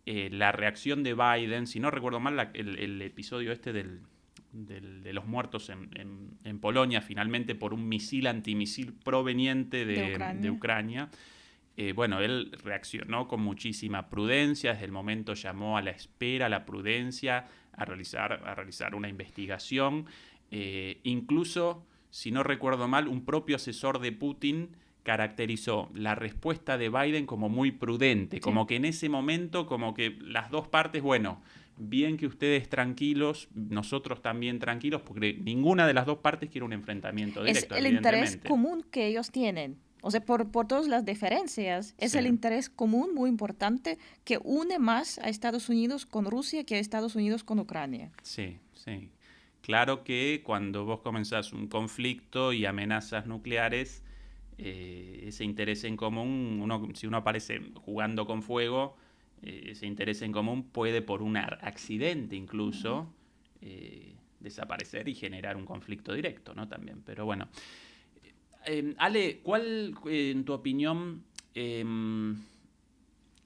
la reacción de Biden, si no recuerdo mal, el episodio este de los muertos en Polonia, finalmente por un misil antimisil proveniente de de Ucrania. Ucrania. Bueno, él reaccionó con muchísima prudencia, desde el momento llamó a la espera, a la prudencia, a realizar una investigación. Incluso, si no recuerdo mal, un propio asesor de Putin caracterizó la respuesta de Biden como muy prudente, Sí. como que en ese momento, como que las dos partes, bueno, bien que ustedes tranquilos, nosotros también tranquilos, porque ninguna de las dos partes quiere un enfrentamiento Es directo, el interés evidentemente. común que ellos tienen. O sea, por todas las diferencias, es Sí. el interés común muy importante que une más a Estados Unidos con Rusia que a Estados Unidos con Ucrania. Sí, sí. Claro que cuando vos comenzás un conflicto y amenazas nucleares, ese interés en común, si uno aparece jugando con fuego, ese interés en común puede por un accidente incluso desaparecer y generar un conflicto directo, ¿no? También. Pero bueno. Ale, ¿cuál, en tu opinión,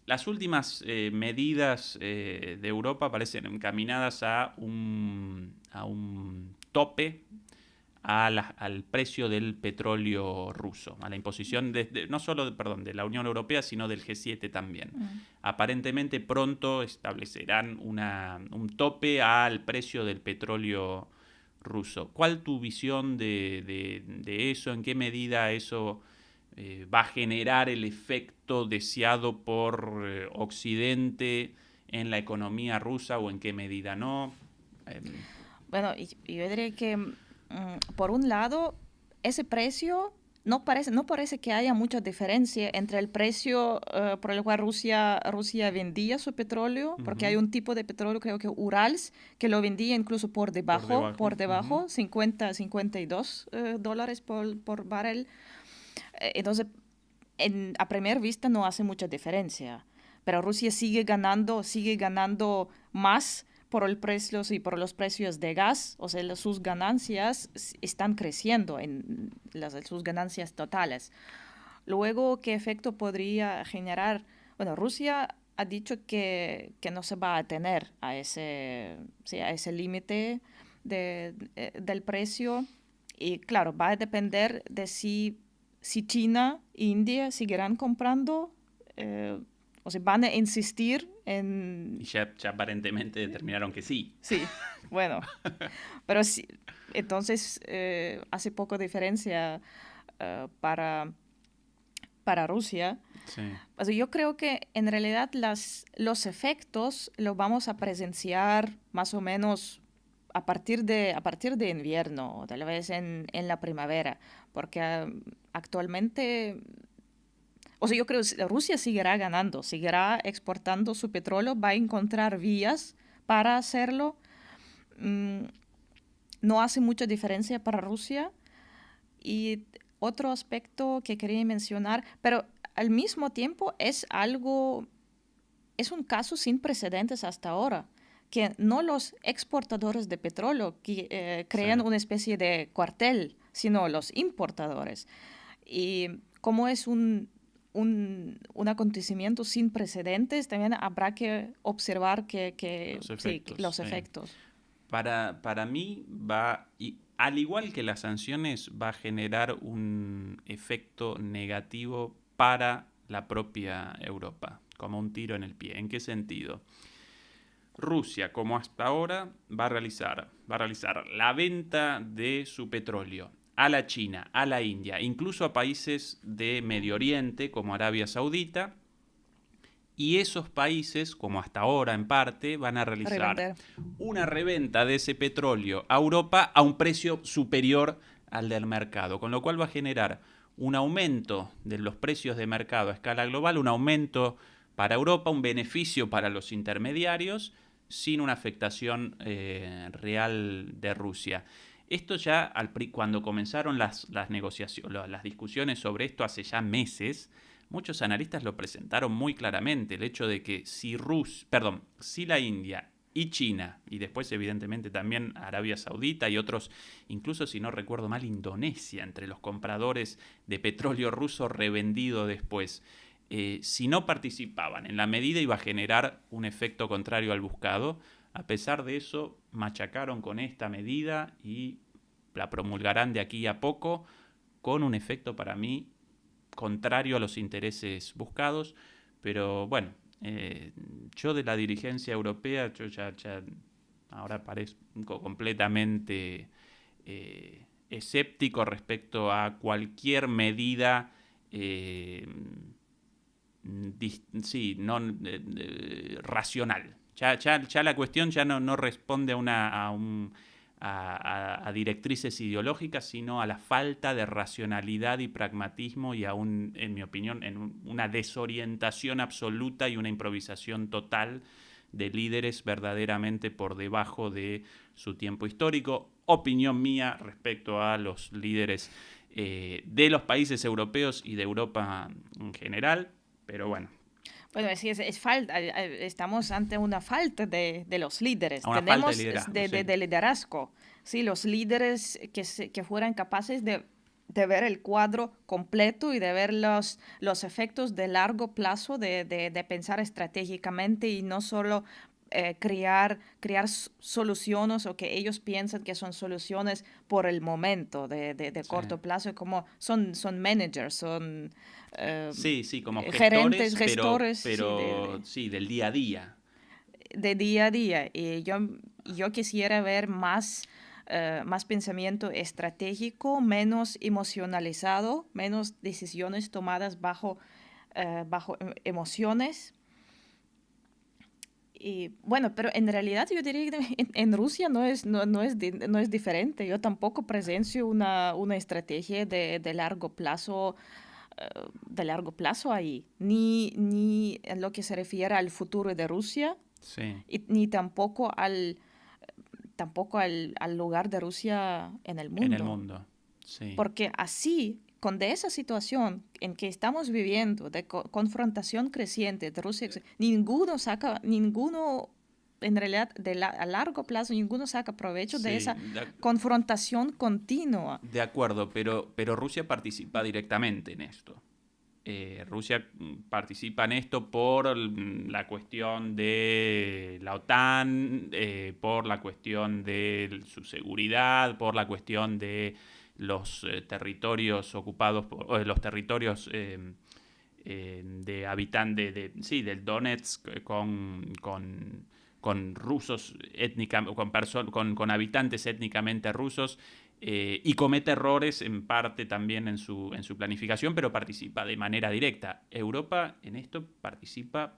las últimas medidas de Europa parecen encaminadas a un tope al precio del petróleo ruso, a la imposición no solo de la Unión Europea, sino del G7 también? Aparentemente pronto establecerán un tope al precio del petróleo ruso. ¿Cuál tu visión de eso? ¿En qué medida eso va a generar el efecto deseado por Occidente en la economía rusa o en qué medida no? Eh, Bueno, y yo diría que, por un lado, ese precio no parece que haya mucha diferencia entre el precio por el cual Rusia vendía su petróleo, porque hay Ujú. un tipo de petróleo, creo que Urals, que lo vendía incluso Por debajo. por Ujú. debajo, 52 dólares por barril. Entonces, a primera vista no hace mucha diferencia, pero Rusia sigue ganando más por el precio y por los precios de gas, o sea, sus ganancias están creciendo sus ganancias totales. Luego, ¿qué efecto podría generar? Bueno, Rusia ha dicho que no se va a atener sí, a ese límite del precio y claro, va a depender de si China e India seguirán comprando, o sea, van a insistir Y en... ya aparentemente determinaron que sí. Sí, bueno, pero sí, entonces hace poco diferencia para Rusia. Sí. O sea, yo creo que en realidad los efectos los vamos a presenciar más o menos a partir de invierno, o tal vez en la primavera, porque actualmente, o sea, yo creo que Rusia seguirá ganando, seguirá exportando su petróleo, va a encontrar vías para hacerlo. Mm, no hace mucha diferencia para Rusia. Y otro aspecto que quería mencionar, pero al mismo tiempo es un caso sin precedentes hasta ahora, que no los exportadores de petróleo que, Sí. crean una especie de cuartel, sino los importadores. Y como es un acontecimiento sin precedentes, también habrá que observar Los sí, efectos, los sí. efectos. Para mí y al igual que las sanciones, va a generar un efecto negativo para la propia Europa, como un tiro en el pie. ¿En qué sentido? Rusia, como hasta ahora, va a realizar la venta de su petróleo a la China, a la India, incluso a países de Medio Oriente como Arabia Saudita, y esos países, como hasta ahora en parte, van a realizar Revender. una reventa de ese petróleo a Europa a un precio superior al del mercado, con lo cual va a generar un aumento de los precios de mercado a escala global, un aumento para Europa, un beneficio para los intermediarios, sin una afectación real de Rusia. Esto ya, cuando comenzaron las negociaciones, las discusiones sobre esto hace ya meses, muchos analistas lo presentaron muy claramente, el hecho de que si la India y China, y después evidentemente también Arabia Saudita y otros, incluso si no recuerdo mal, Indonesia, entre los compradores de petróleo ruso revendido después, si no participaban en la medida iba a generar un efecto contrario al buscado. A pesar de eso, machacaron con esta medida y la promulgarán de aquí a poco, con un efecto para mí contrario a los intereses buscados, pero bueno, yo de la dirigencia europea, yo ya ahora parezco completamente escéptico respecto a cualquier medida sí, no racional. Ya la cuestión ya no responde a directrices ideológicas, sino a la falta de racionalidad y pragmatismo y en mi opinión, una desorientación absoluta y una improvisación total de líderes verdaderamente por debajo de su tiempo histórico. Opinión mía respecto a los líderes de los países europeos y de Europa en general, pero bueno, Bueno, es falta, estamos ante una falta de los líderes. a una falta de Tenemos liderazgo, sí. de liderazgo, ¿sí? Los líderes que fueran capaces de ver el cuadro completo y de ver los efectos de largo plazo, de pensar estratégicamente y no solo crear soluciones o que ellos piensan que son soluciones por el momento, de Sí. corto plazo, como son managers, son Sí, sí, como gerentes, gestores, gestores, sí, pero sí, del día a día. de día a día. Y yo quisiera ver más pensamiento estratégico, menos emocionalizado, menos decisiones tomadas bajo emociones. Y bueno, pero en realidad yo diría que en Rusia no es diferente. Yo tampoco presencio una estrategia de largo plazo ahí, ni en lo que se refiere al futuro de Rusia, Sí, ni tampoco al lugar de Rusia en el en el mundo. mundo. Sí. Porque así, con de esa situación en que estamos viviendo, de confrontación creciente de Rusia, ninguno, en realidad, a largo plazo, ninguno saca provecho de Sí, esa confrontación continua. de acuerdo, pero Rusia participa directamente en esto. Rusia participa en esto por la cuestión de la OTAN, por la cuestión de su seguridad, por la cuestión de los territorios ocupados, los territorios de habitantes, sí, del Donetsk con rusos étnicamente, con habitantes étnicamente rusos, y comete errores en parte también en su planificación, pero participa de manera directa. Europa en esto participa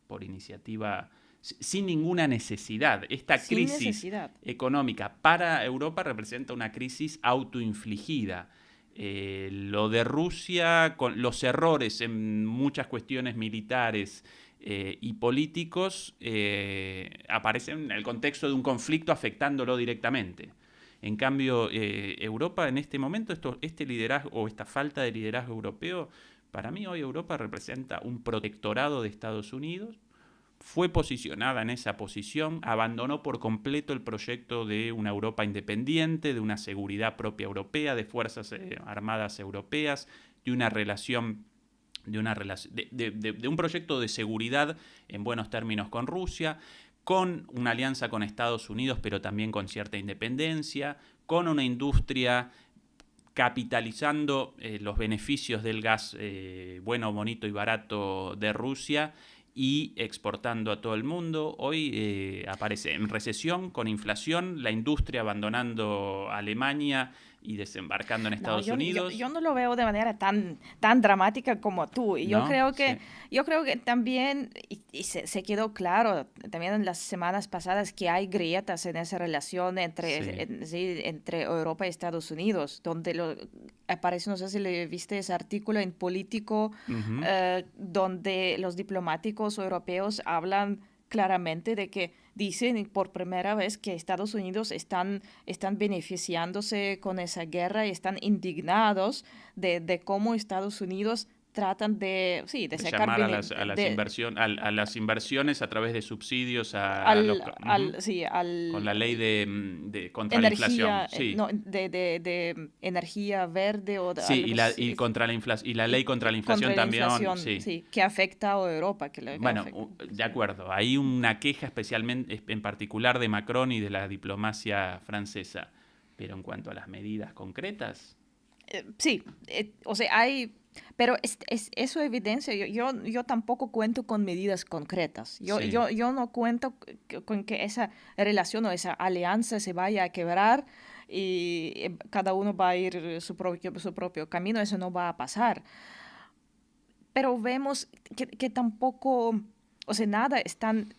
por iniciativa sin ninguna necesidad. Esta crisis económica para Europa representa una crisis autoinfligida. Lo de Rusia, con los errores en muchas cuestiones militares y políticos, aparecen en el contexto de un conflicto afectándolo directamente. En cambio, Europa en este momento, este liderazgo o esta falta de liderazgo europeo, para mí hoy Europa representa un protectorado de Estados Unidos. Fue posicionada en esa posición, abandonó por completo el proyecto de una Europa independiente, de una seguridad propia europea, de fuerzas armadas europeas, de una relación, de un proyecto de seguridad en buenos términos con Rusia, con una alianza con Estados Unidos, pero también con cierta independencia, con una industria capitalizando los beneficios del gas bueno, bonito y barato de Rusia y exportando a todo el mundo. Hoy aparece en recesión, con inflación, la industria abandonando Alemania y desembarcando en Estados Unidos. Yo no lo veo de manera tan dramática como tú. Y yo creo que también, y se quedó claro también en las semanas pasadas, que hay grietas en esa relación entre Europa y Estados Unidos, donde aparece, no sé si le viste ese artículo en Político, donde los diplomáticos europeos hablan claramente de que dicen por primera vez que Estados Unidos están beneficiándose con esa guerra y están indignados de cómo Estados Unidos tratan de sacar llamar a las inversiones a través de subsidios con la ley de contra energía, la inflación. De energía verde o y la ley contra la inflación también. Que afecta a Europa. De acuerdo. Hay una queja especialmente, en particular, de Macron y de la diplomacia francesa. Pero en cuanto a las medidas concretas... Pero eso evidencia, yo tampoco cuento con medidas concretas. Yo no cuento con que esa relación o esa alianza se vaya a quebrar y cada uno va a ir su propio camino. Eso no va a pasar. Pero vemos que tampoco, nada es tan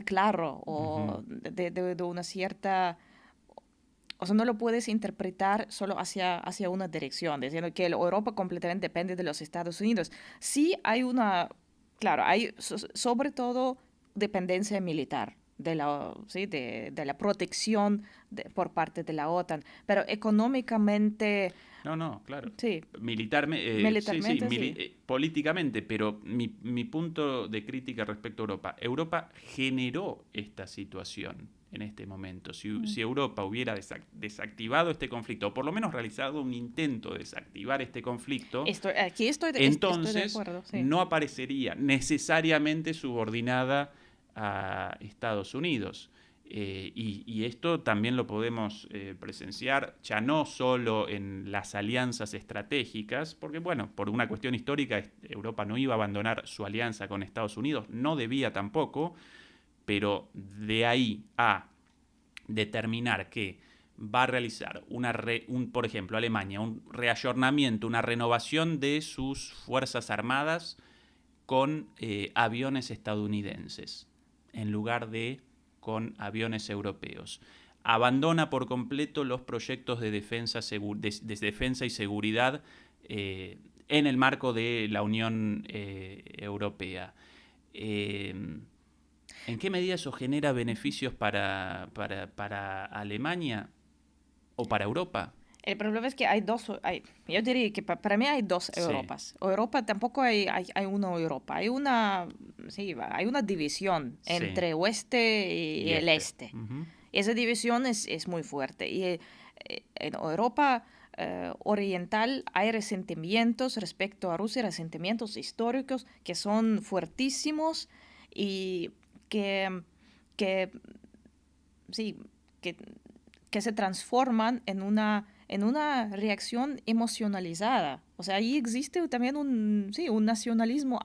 claro o de una cierta... no lo puedes interpretar solo hacia una dirección, diciendo que Europa completamente depende de los Estados Unidos. Sí hay hay sobre todo dependencia militar de la protección por parte de la OTAN, pero económicamente... No, claro. Sí. Militarmente, políticamente, pero mi punto de crítica respecto a Europa generó esta situación en este momento. Si Europa hubiera desactivado este conflicto, o por lo menos realizado un intento de desactivar este conflicto, entonces estoy de acuerdo, sí. No aparecería necesariamente subordinada a Estados Unidos. Y esto también lo podemos presenciar ya no solo en las alianzas estratégicas, porque bueno, por una cuestión histórica Europa no iba a abandonar su alianza con Estados Unidos, no debía tampoco, pero de ahí a determinar que va a realizar por ejemplo, Alemania, un reayornamiento, una renovación de sus fuerzas armadas con aviones estadounidenses, en lugar de con aviones europeos. Abandona por completo los proyectos de defensa y seguridad en el marco de la Unión Europea. ¿En qué medida eso genera beneficios para Alemania o para Europa? El problema es que yo diría que para mí hay dos Europas. Europa tampoco hay una Europa. Hay una división entre oeste y el este. Uh-huh. Esa división es muy fuerte. Y en Europa oriental hay resentimientos respecto a Rusia, resentimientos históricos que son fuertísimos y que se transforman en una reacción emocionalizada. O sea, ahí existe también un nacionalismo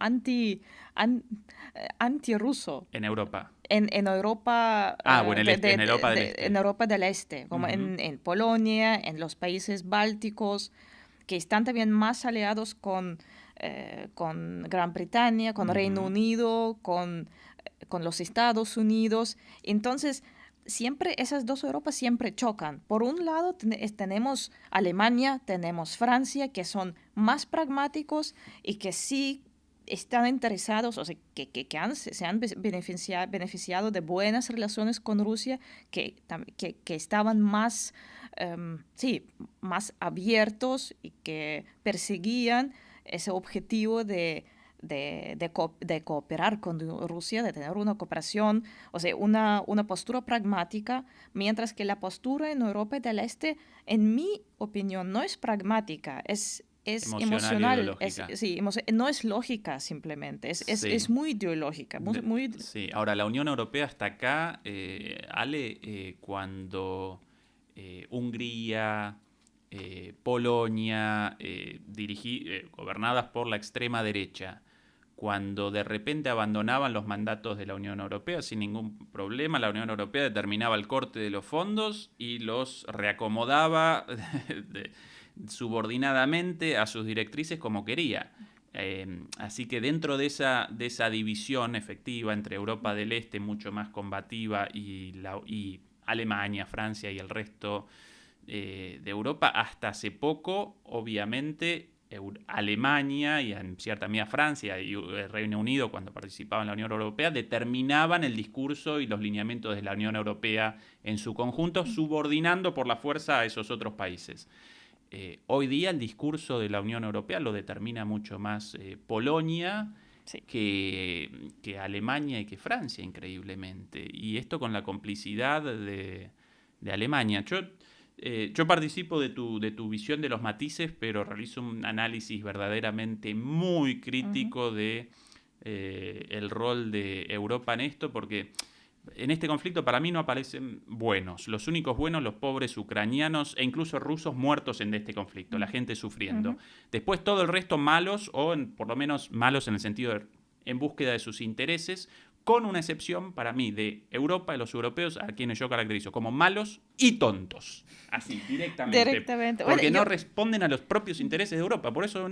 anti-ruso. En Europa. En Europa. En Europa del Este. En Europa del Este, como en Polonia, en los países bálticos, que están también más aliados con Gran Bretaña, con Reino Unido, con con los Estados Unidos. Entonces, siempre esas dos Europas siempre chocan. Por un lado tenemos Alemania, tenemos Francia, que son más pragmáticos y que sí están interesados, o sea, se han beneficiado de buenas relaciones con Rusia, que estaban más, más abiertos y que perseguían ese objetivo de cooperar con Rusia, de tener una cooperación, o sea, una postura pragmática, mientras que la postura en Europa del Este, en mi opinión, no es pragmática, es emocional, sí, no es lógica simplemente, es muy ideológica. Sí, ahora la Unión Europea hasta acá, Ale, cuando Hungría, Polonia, gobernadas por la extrema derecha, cuando de repente abandonaban los mandatos de la Unión Europea sin ningún problema, la Unión Europea determinaba el corte de los fondos y los reacomodaba subordinadamente a sus directrices como quería. Así que dentro de esa división efectiva entre Europa del Este, mucho más combativa, y Alemania, Francia y el resto de Europa, hasta hace poco, obviamente, Alemania y en cierta medida Francia y el Reino Unido, cuando participaban en la Unión Europea, determinaban el discurso y los lineamientos de la Unión Europea en su conjunto, subordinando por la fuerza a esos otros países. Hoy día el discurso de la Unión Europea lo determina mucho más Polonia, sí, que Alemania y que Francia, increíblemente. Y esto con la complicidad de Alemania. Yo participo de tu visión de los matices, pero realizo un análisis verdaderamente muy crítico de el rol de Europa en esto, porque en este conflicto para mí no aparecen buenos. Los únicos buenos, los pobres ucranianos e incluso rusos muertos en este conflicto, la gente sufriendo. Después todo el resto malos, o por lo menos malos en el sentido de en búsqueda de sus intereses, con una excepción para mí de Europa, de los europeos, a quienes yo caracterizo como malos y tontos. Así, directamente. Porque no responden a los propios intereses de Europa. Por eso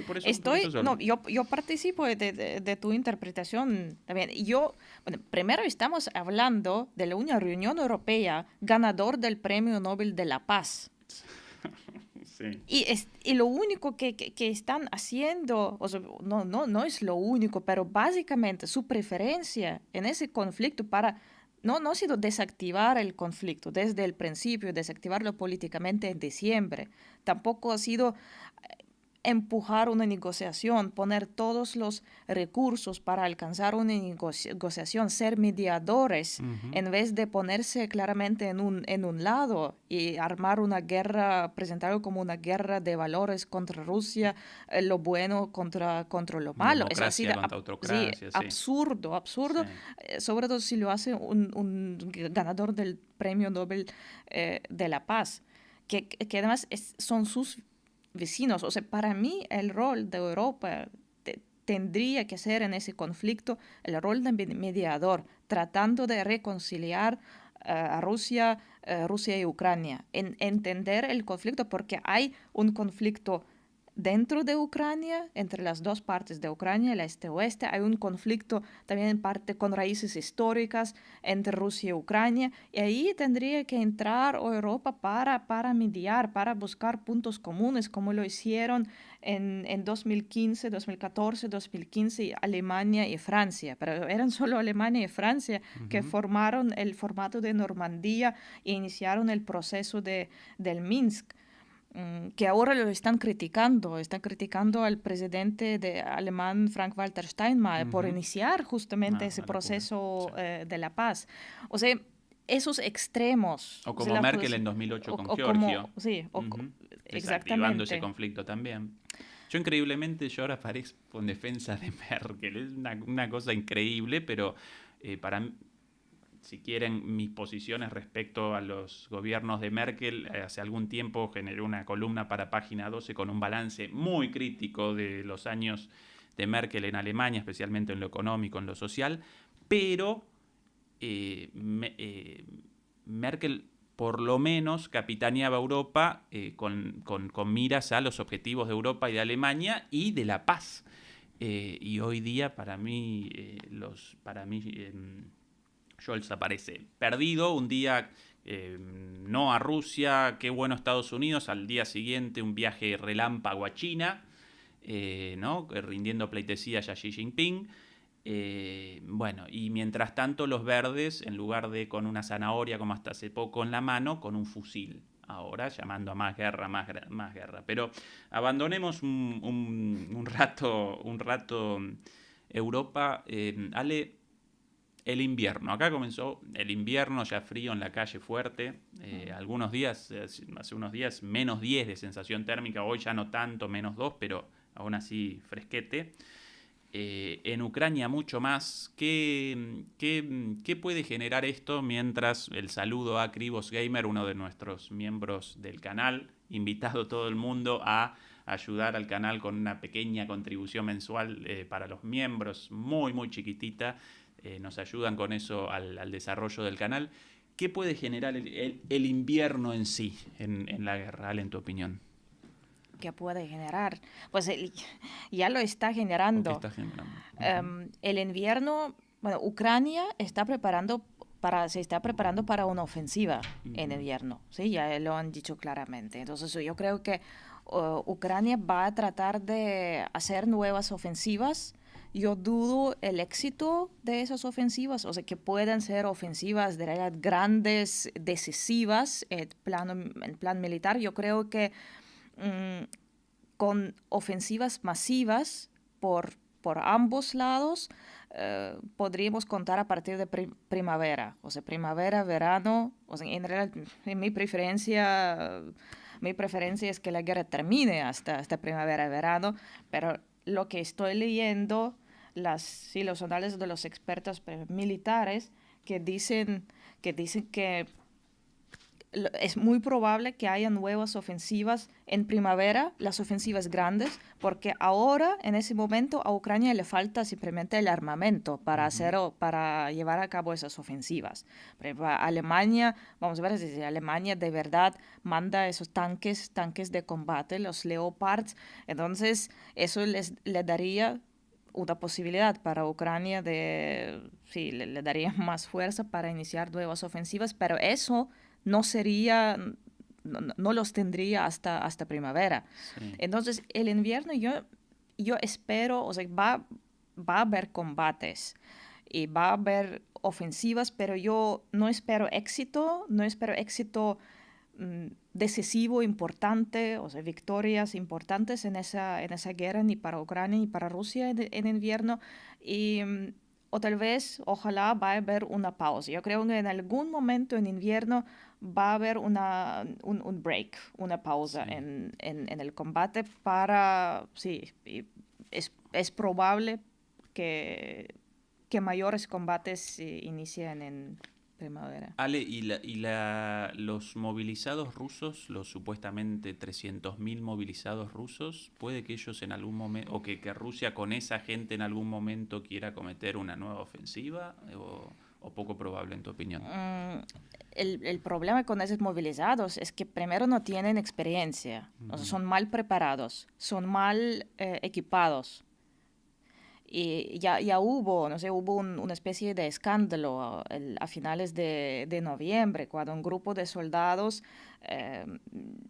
por eso yo participo de tu interpretación también. Primero estamos hablando de la Unión Europea, ganador del Premio Nobel de la Paz. Sí. Y lo único que están haciendo, o sea, no es lo único, pero básicamente su preferencia en ese conflicto no ha sido desactivar el conflicto desde el principio, desactivarlo políticamente en diciembre. Tampoco ha sido empujar una negociación, poner todos los recursos para alcanzar una negociación, ser mediadores, en vez de ponerse claramente en un lado y armar una guerra, presentarlo como una guerra de valores contra Rusia, lo bueno contra lo malo. Democracia contra autocracia, sí. Absurdo, sobre todo si lo hace un ganador del Premio Nobel de la Paz, que además son sus vecinos. O sea, para mí el rol de Europa tendría que ser en ese conflicto el rol de mediador, tratando de reconciliar a Rusia y Ucrania, entender el conflicto, porque hay un conflicto dentro de Ucrania, entre las dos partes de Ucrania, el este-oeste. Hay un conflicto también en parte con raíces históricas entre Rusia y Ucrania, y ahí tendría que entrar Europa para mediar, para buscar puntos comunes, como lo hicieron en 2015, 2014, 2015, Alemania y Francia. Pero eran solo Alemania y Francia que formaron el formato de Normandía e iniciaron el proceso del Minsk, que ahora lo están criticando al presidente alemán Frank-Walter Steinmeier por iniciar justamente ese proceso de la paz. O sea, esos extremos. O como Merkel en 2008 con Georgia. Desactivando ese conflicto también. Yo increíblemente, yo ahora parezco en defensa de Merkel. Es una cosa increíble, pero para mí, si quieren, mis posiciones respecto a los gobiernos de Merkel, hace algún tiempo generé una columna para Página 12 con un balance muy crítico de los años de Merkel en Alemania, especialmente en lo económico, en lo social, pero Merkel por lo menos capitaneaba Europa con miras a los objetivos de Europa y de Alemania y de la paz. y hoy día para mí, Scholz aparece perdido. Un día no a Rusia, qué bueno Estados Unidos, al día siguiente un viaje relámpago a China, ¿no? Rindiendo pleitesía a Xi Jinping. Bueno, y mientras tanto los verdes, en lugar de con una zanahoria como hasta hace poco en la mano, con un fusil. Ahora llamando a más guerra, más guerra. Pero abandonemos un rato Europa. Ale, el invierno. Acá comenzó el invierno, ya frío en la calle fuerte. Algunos días, hace unos días, menos 10 de sensación térmica. Hoy ya no tanto, menos 2, pero aún así fresquete. En Ucrania mucho más. ¿Qué puede generar esto mientras el saludo a Krivos Gamer, uno de nuestros miembros del canal, invitado todo el mundo a ayudar al canal con una pequeña contribución mensual para los miembros, muy muy chiquitita, nos ayudan con eso al desarrollo del canal? ¿Qué puede generar el invierno en sí en la guerra, en tu opinión? ¿Qué puede generar? Pues ya lo está ¿O qué generando. está generando? El invierno, bueno, Ucrania se está preparando para una ofensiva en invierno, ¿sí? Ya lo han dicho claramente. Entonces yo creo que Ucrania va a tratar de hacer nuevas ofensivas. Yo dudo el éxito de esas ofensivas, o sea, que puedan ser ofensivas de realidad grandes, decisivas en plan militar. Yo creo que con ofensivas masivas por ambos lados, podríamos contar a partir de primavera, o sea, primavera, verano, o sea, en realidad mi preferencia es que la guerra termine hasta primavera, verano, pero lo que estoy leyendo, los análisis de los expertos militares que dicen que es muy probable que haya nuevas ofensivas en primavera, las ofensivas grandes, porque ahora, en ese momento, a Ucrania le falta simplemente el armamento para llevar a cabo esas ofensivas. Por ejemplo, Alemania, vamos a ver si Alemania de verdad manda esos tanques de combate, los Leopards, entonces eso le daría una posibilidad para Ucrania sí, le daría más fuerza para iniciar nuevas ofensivas, pero eso no los tendría hasta primavera. Sí. Entonces, el invierno yo espero, o sea, va a haber combates y va a haber ofensivas, pero yo no espero éxito decisivo, importante, o sea, victorias importantes en esa guerra, ni para Ucrania ni para Rusia en invierno. O tal vez, ojalá, va a haber una pausa. Yo creo que en algún momento en invierno va a haber un break, una pausa Sí. en el combate sí, es probable que mayores combates inicien en primavera. Ale, los movilizados rusos, los supuestamente 300.000 movilizados rusos, puede que ellos en algún momento, o que Rusia con esa gente en algún momento quiera cometer una nueva ofensiva, o poco probable en tu opinión? El problema con esos movilizados es que primero no tienen experiencia, o sea, son mal preparados, son mal equipados. Y ya hubo, no sé, una especie de escándalo a finales de noviembre, cuando un grupo de soldados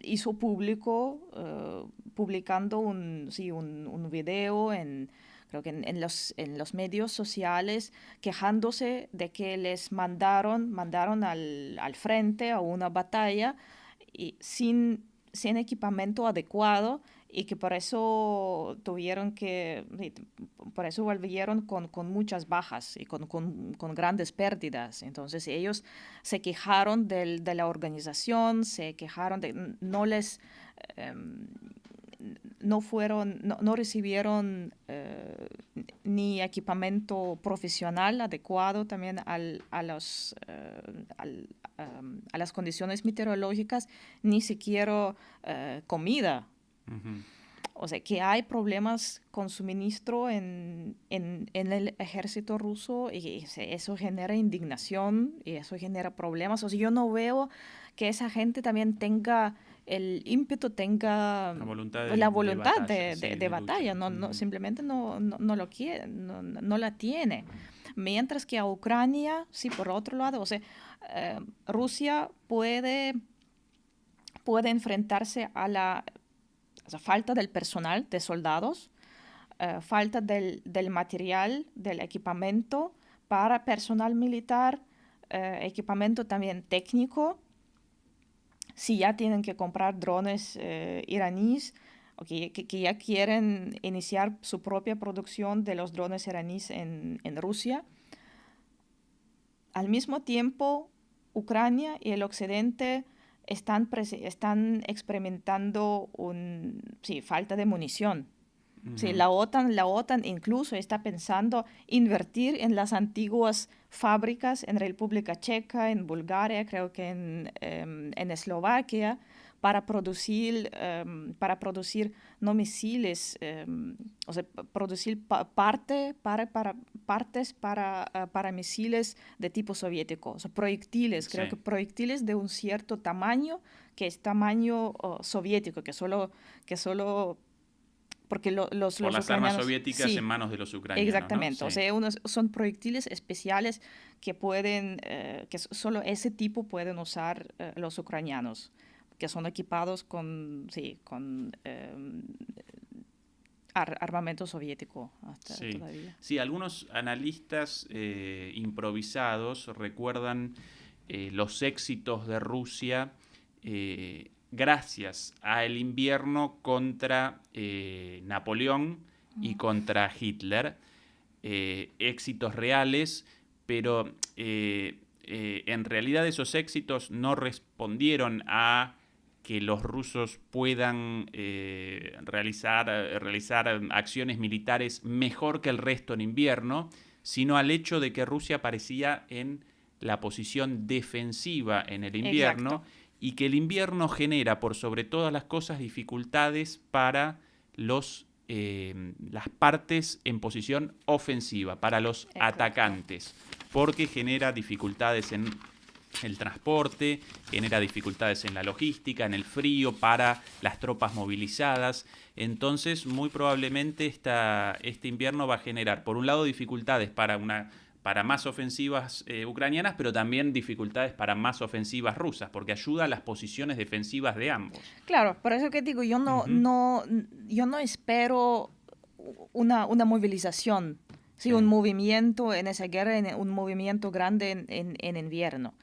hizo público, publicando un video creo que en los medios sociales, quejándose de que les mandaron al frente a una batalla y sin equipamiento adecuado, y que por eso volvieron con muchas bajas y con grandes pérdidas. Entonces ellos se quejaron de la organización, se quejaron de no recibieron ni equipamiento profesional adecuado también a las condiciones meteorológicas, ni siquiera comida. O sea, que hay problemas con suministro en el ejército ruso, y eso genera indignación y eso genera problemas. O sea, yo no veo que esa gente también tenga el ímpetu, tenga la voluntad de batalla, simplemente no lo quiere, no la tiene. Mientras que a Ucrania, sí, por otro lado, o sea, Rusia puede enfrentarse a la falta del personal, de soldados, falta del material, del equipamiento para personal militar, equipamiento también técnico. Si ya tienen que comprar drones iraníes, que ya quieren iniciar su propia producción de los drones iraníes en Rusia. Al mismo tiempo, Ucrania y el Occidente están experimentando falta de munición. Sí, la OTAN incluso está pensando invertir en las antiguas fábricas en República Checa, en Bulgaria, creo que en Eslovaquia, para producir no misiles, o sea, producir partes para misiles de tipo soviético, o sea, proyectiles, creo que proyectiles de un cierto tamaño, que es tamaño soviético, que solo porque por los las ucranianos, armas soviéticas en manos de los ucranianos. Exactamente, ¿no? O sea, son proyectiles especiales que pueden, que solo ese tipo pueden usar los ucranianos, que son equipados con armamento soviético todavía. Sí, algunos analistas improvisados recuerdan los éxitos de Rusia gracias al invierno contra Napoleón y contra Hitler, éxitos reales, pero en realidad esos éxitos no respondieron a que los rusos puedan realizar acciones militares mejor que el resto en invierno, sino al hecho de que Rusia aparecía en la posición defensiva en el invierno. Exacto. Y que el invierno genera, por sobre todas las cosas, dificultades para las partes en posición ofensiva, para los atacantes, porque genera dificultades en el transporte, genera dificultades en la logística, en el frío, para las tropas movilizadas. Entonces, muy probablemente este invierno va a generar, por un lado, dificultades para más ofensivas ucranianas, pero también dificultades para más ofensivas rusas, porque ayuda a las posiciones defensivas de ambos. Claro, por eso que digo, yo no espero una movilización, ¿sí? Un movimiento en esa guerra, un movimiento grande en invierno.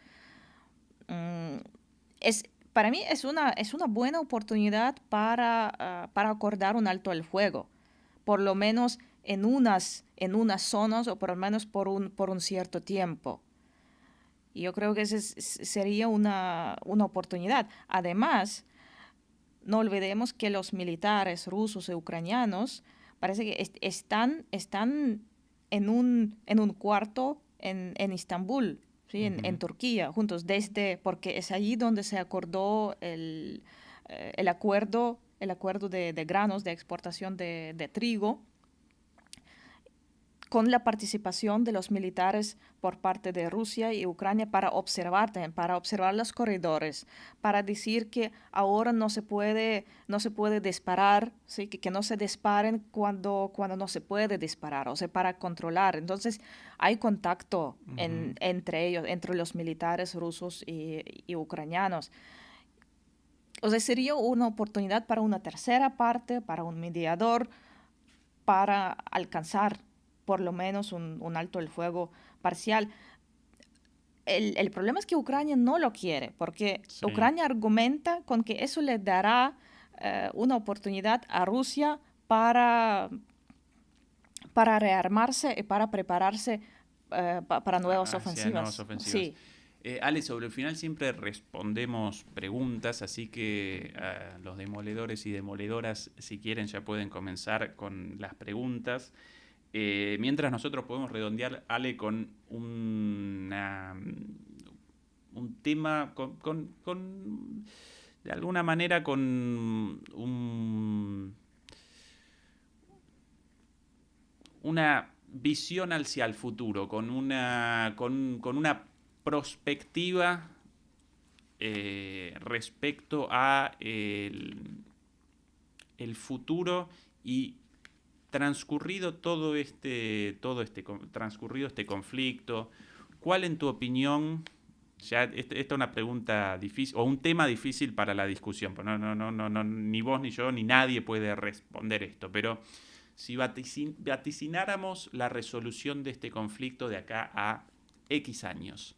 Para mí es una buena oportunidad para acordar un alto al fuego, por lo menos en unas zonas, o por lo menos por un cierto tiempo. Y yo creo que esa sería una oportunidad. Además, no olvidemos que los militares rusos y ucranianos parece que están en un cuarto en Estambul, ¿sí? En Turquía, juntos, porque es allí donde se acordó el acuerdo de granos, de exportación de trigo, con la participación de los militares por parte de Rusia y Ucrania para observar los corredores, para decir que ahora no se puede disparar, ¿sí? que no se disparen cuando no se puede disparar, o sea, para controlar. Entonces, hay contacto entre ellos, entre los militares rusos y ucranianos. O sea, sería una oportunidad para una tercera parte, para un mediador, para alcanzar por lo menos un alto el fuego parcial. El problema es que Ucrania no lo quiere, porque Ucrania argumenta con que eso le dará una oportunidad a Rusia para rearmarse y para prepararse para nuevas ofensivas. Sí. Ale, sobre el final siempre respondemos preguntas, así que los demoledores y demoledoras, si quieren, ya pueden comenzar con las preguntas. Mientras nosotros podemos redondear, Ale, con un tema, de alguna manera, con una visión hacia el futuro, con una perspectiva respecto a el futuro y transcurrido transcurrido este conflicto, ¿cuál en tu opinión, ya esta es una pregunta difícil o un tema difícil para la discusión, pues no, ni vos ni yo ni nadie puede responder esto, pero si vaticináramos la resolución de este conflicto de acá a X años,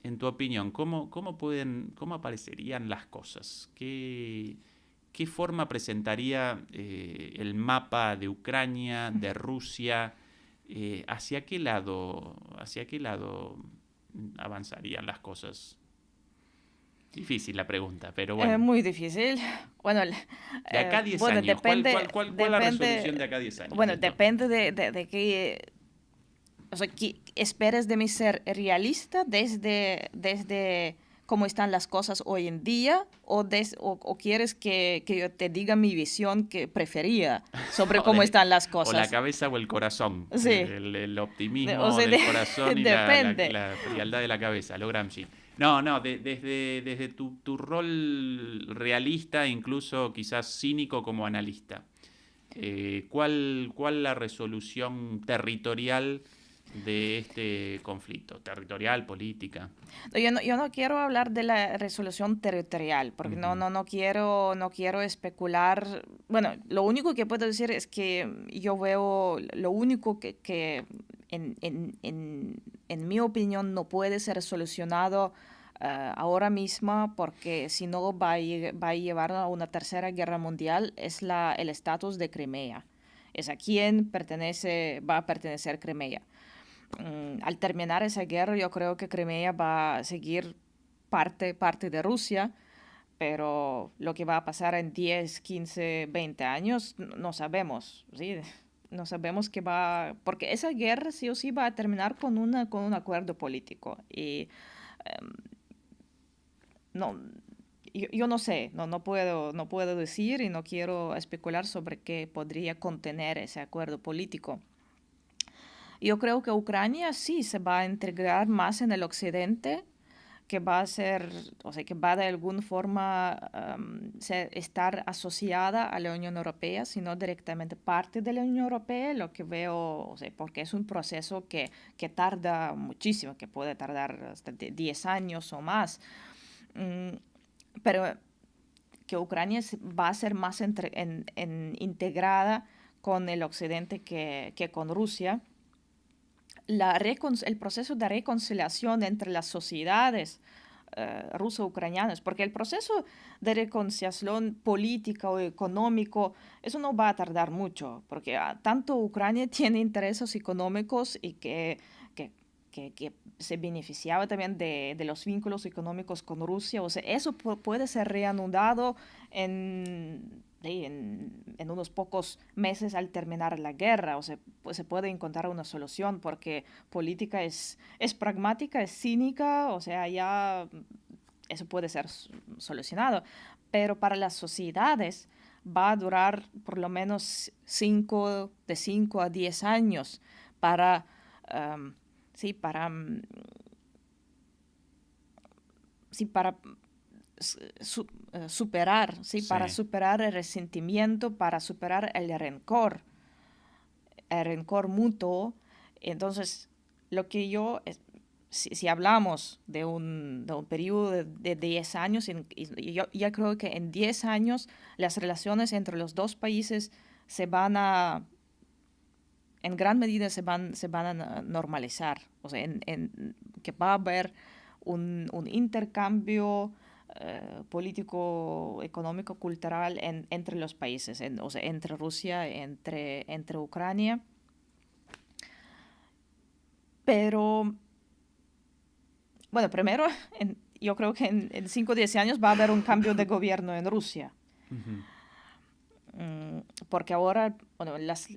en tu opinión, ¿cómo aparecerían las cosas? ¿Qué forma presentaría el mapa de Ucrania, de Rusia? ¿Hacia qué lado avanzarían las cosas? Difícil la pregunta, pero bueno. Muy difícil. Bueno, de acá a 10 bueno, años, depende, ¿cuál es la resolución de acá a 10 años? Bueno, depende de qué, o sea, que esperes de mí ser realista desde cómo están las cosas hoy en día o quieres que yo te diga mi visión que prefería sobre cómo están las cosas. O la cabeza o el corazón. Sí. El optimismo del corazón y la frialdad de la cabeza, lo Gramsci. No, desde tu rol realista, incluso quizás cínico como analista. ¿Cuál la resolución territorial de este conflicto? Territorial, política. Yo no quiero hablar de la resolución territorial, porque no quiero especular. Bueno, lo único que puedo decir es que yo veo lo único que en mi opinión no puede ser solucionado ahora mismo, porque si no va a llevar a una tercera guerra mundial, es el estatus de Crimea. Es a quién va a pertenecer Crimea. Al terminar esa guerra, yo creo que Crimea va a seguir parte de Rusia, pero lo que va a pasar en 10, 15, 20 años, no sabemos, ¿sí? No sabemos qué porque esa guerra sí o sí va a terminar con un acuerdo político. Y yo no sé, no puedo decir y no quiero especular sobre qué podría contener ese acuerdo político. Yo creo que Ucrania sí se va a integrar más en el occidente, que va a ser, o sea, que va de alguna forma estar asociada a la Unión Europea, sino directamente parte de la Unión Europea, lo que veo, o sea, porque es un proceso que tarda muchísimo, que puede tardar hasta 10 años o más. Pero que Ucrania va a ser más integrada con el occidente que con Rusia. El proceso de reconciliación entre las sociedades ruso-ucranianas, porque el proceso de reconciliación política o económico, eso no va a tardar mucho, porque tanto Ucrania tiene intereses económicos y que se beneficiaba también de los vínculos económicos con Rusia, o sea, eso puede ser reanudado en unos pocos meses al terminar la guerra, o sea, pues se puede encontrar una solución, porque política es pragmática, es cínica, o sea, ya eso puede ser solucionado, pero para las sociedades va a durar por lo menos de 5 a 10 años para superar, ¿sí? Sí. Para superar el resentimiento, para superar el rencor mutuo. Entonces, si hablamos de un periodo de 10 años, yo ya creo que en 10 años las relaciones entre los dos países en gran medida se van a normalizar, o sea, que va a haber un intercambio político, económico, cultural entre los países, o sea, entre Rusia, entre Ucrania. Pero, bueno, primero, yo creo que en 5 o 10 años va a haber un cambio de gobierno en Rusia. Porque ahora, bueno, las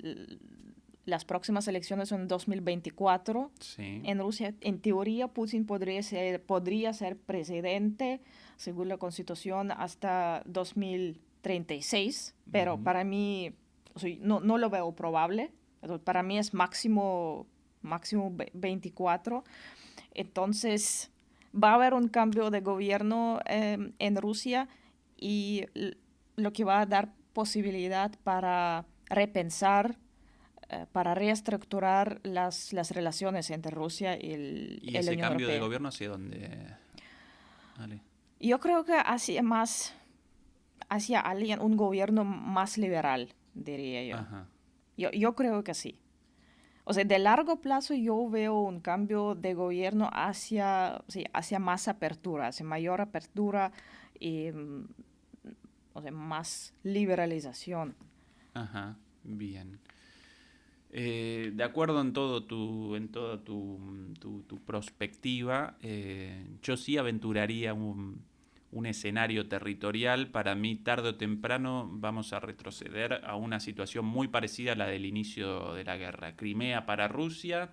próximas elecciones son en 2024. Sí. En Rusia, en teoría, Putin podría ser presidente, según la Constitución, hasta 2036, pero para mí, o sea, no lo veo probable. Para mí es máximo 24. Entonces, va a haber un cambio de gobierno en Rusia y lo que va a dar posibilidad para repensar, para reestructurar las relaciones entre Rusia y ¿Y la ese Unión cambio de Europea. gobierno hacia dónde? Ale. Yo creo que hacia alguien, un gobierno más liberal, diría yo. Ajá. Yo creo que sí. O sea, de largo plazo yo veo un cambio de gobierno hacia más apertura, hacia mayor apertura y o sea, más liberalización. Ajá, bien. De acuerdo en toda tu perspectiva, yo sí aventuraría un escenario territorial. Para mí, tarde o temprano, vamos a retroceder a una situación muy parecida a la del inicio de la guerra. Crimea para Rusia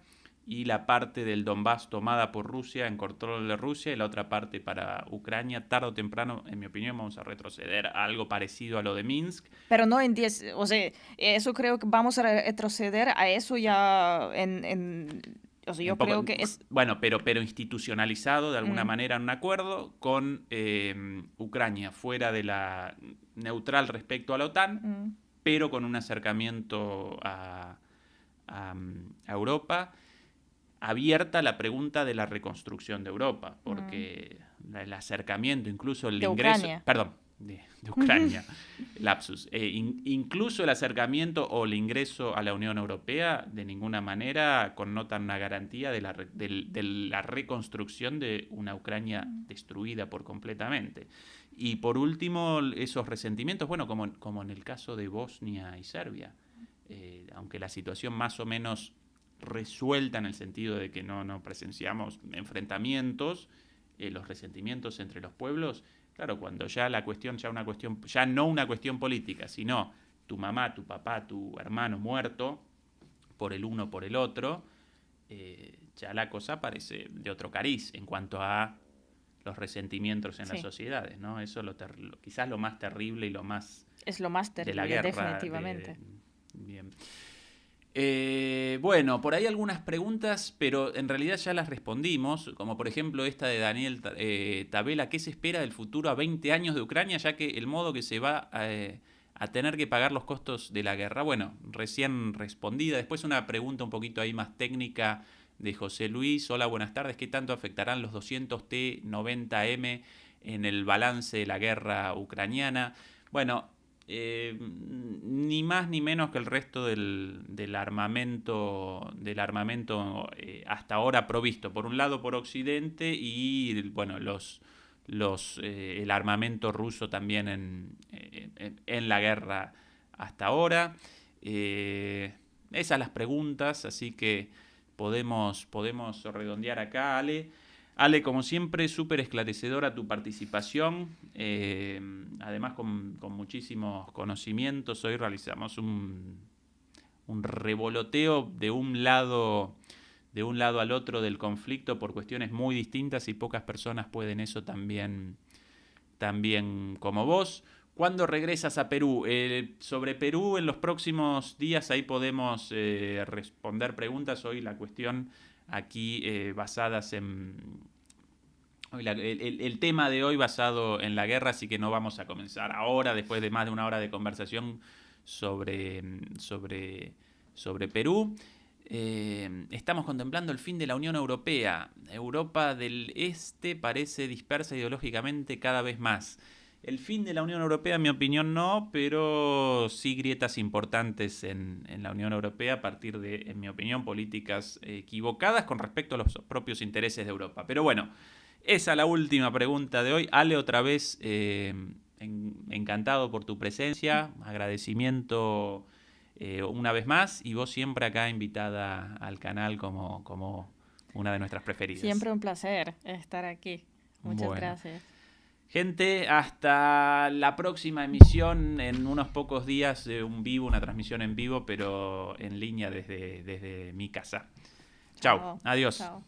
y la parte del Donbass tomada por Rusia en control de Rusia y la otra parte para Ucrania. Tarde o temprano, en mi opinión, vamos a retroceder a algo parecido a lo de Minsk. Pero no en 10, o sea, eso creo que vamos a retroceder a eso ya o sea, yo creo que es... Bueno, pero institucionalizado de alguna manera en un acuerdo con Ucrania fuera de la neutral respecto a la OTAN, pero con un acercamiento a Europa, abierta la pregunta de la reconstrucción de Europa, porque el acercamiento, incluso el de ingreso... Ucrania. Perdón, de Ucrania, lapsus. Incluso el acercamiento o el ingreso a la Unión Europea de ninguna manera connotan una garantía de la reconstrucción de una Ucrania destruida por completamente. Y por último, esos resentimientos, bueno, como en el caso de Bosnia y Serbia, aunque la situación más o menos resuelta en el sentido de que no presenciamos enfrentamientos, los resentimientos entre los pueblos. Claro, cuando ya la cuestión, ya no una cuestión política, sino tu mamá, tu papá, tu hermano muerto, por el uno, por el otro, ya la cosa parece de otro cariz en cuanto a los resentimientos en las sociedades, ¿no? Eso quizás lo más terrible y lo más... Es lo más terrible, de la guerra, definitivamente. Bien. Bueno, por ahí algunas preguntas, pero en realidad ya las respondimos, como por ejemplo esta de Daniel Tabela: ¿qué se espera del futuro a 20 años de Ucrania, ya que el modo que se va a tener que pagar los costos de la guerra? Bueno, recién respondida. Después una pregunta un poquito ahí más técnica de José Luis. Hola, buenas tardes. ¿Qué tanto afectarán los 200 T-90M en el balance de la guerra ucraniana? Bueno, ni más ni menos que el resto del armamento hasta ahora provisto, por un lado por Occidente, y bueno, el armamento ruso también en la guerra hasta ahora. Esas las preguntas, así que podemos redondear acá, Ale. Ale, como siempre, súper esclarecedora tu participación, además con muchísimos conocimientos. Hoy realizamos un revoloteo de un lado al otro del conflicto por cuestiones muy distintas, y pocas personas pueden eso también como vos. ¿Cuándo regresas a Perú? Sobre Perú, en los próximos días ahí podemos responder preguntas. Hoy la cuestión aquí basadas en... El tema de hoy basado en la guerra, así que no vamos a comenzar ahora, después de más de una hora de conversación sobre Perú. Estamos contemplando el fin de la Unión Europea. Europa del Este parece dispersa ideológicamente cada vez más. El fin de la Unión Europea, en mi opinión, no, pero sí grietas importantes en la Unión Europea a partir de, en mi opinión, políticas equivocadas con respecto a los propios intereses de Europa. Pero bueno, esa es la última pregunta de hoy. Ale, otra vez, encantado por tu presencia, agradecimiento una vez más, y vos siempre acá invitada al canal como una de nuestras preferidas. Siempre un placer estar aquí. Muchas gracias. Gente, hasta la próxima emisión en unos pocos días de una transmisión en vivo, pero en línea desde mi casa. Chao, adiós. Chao.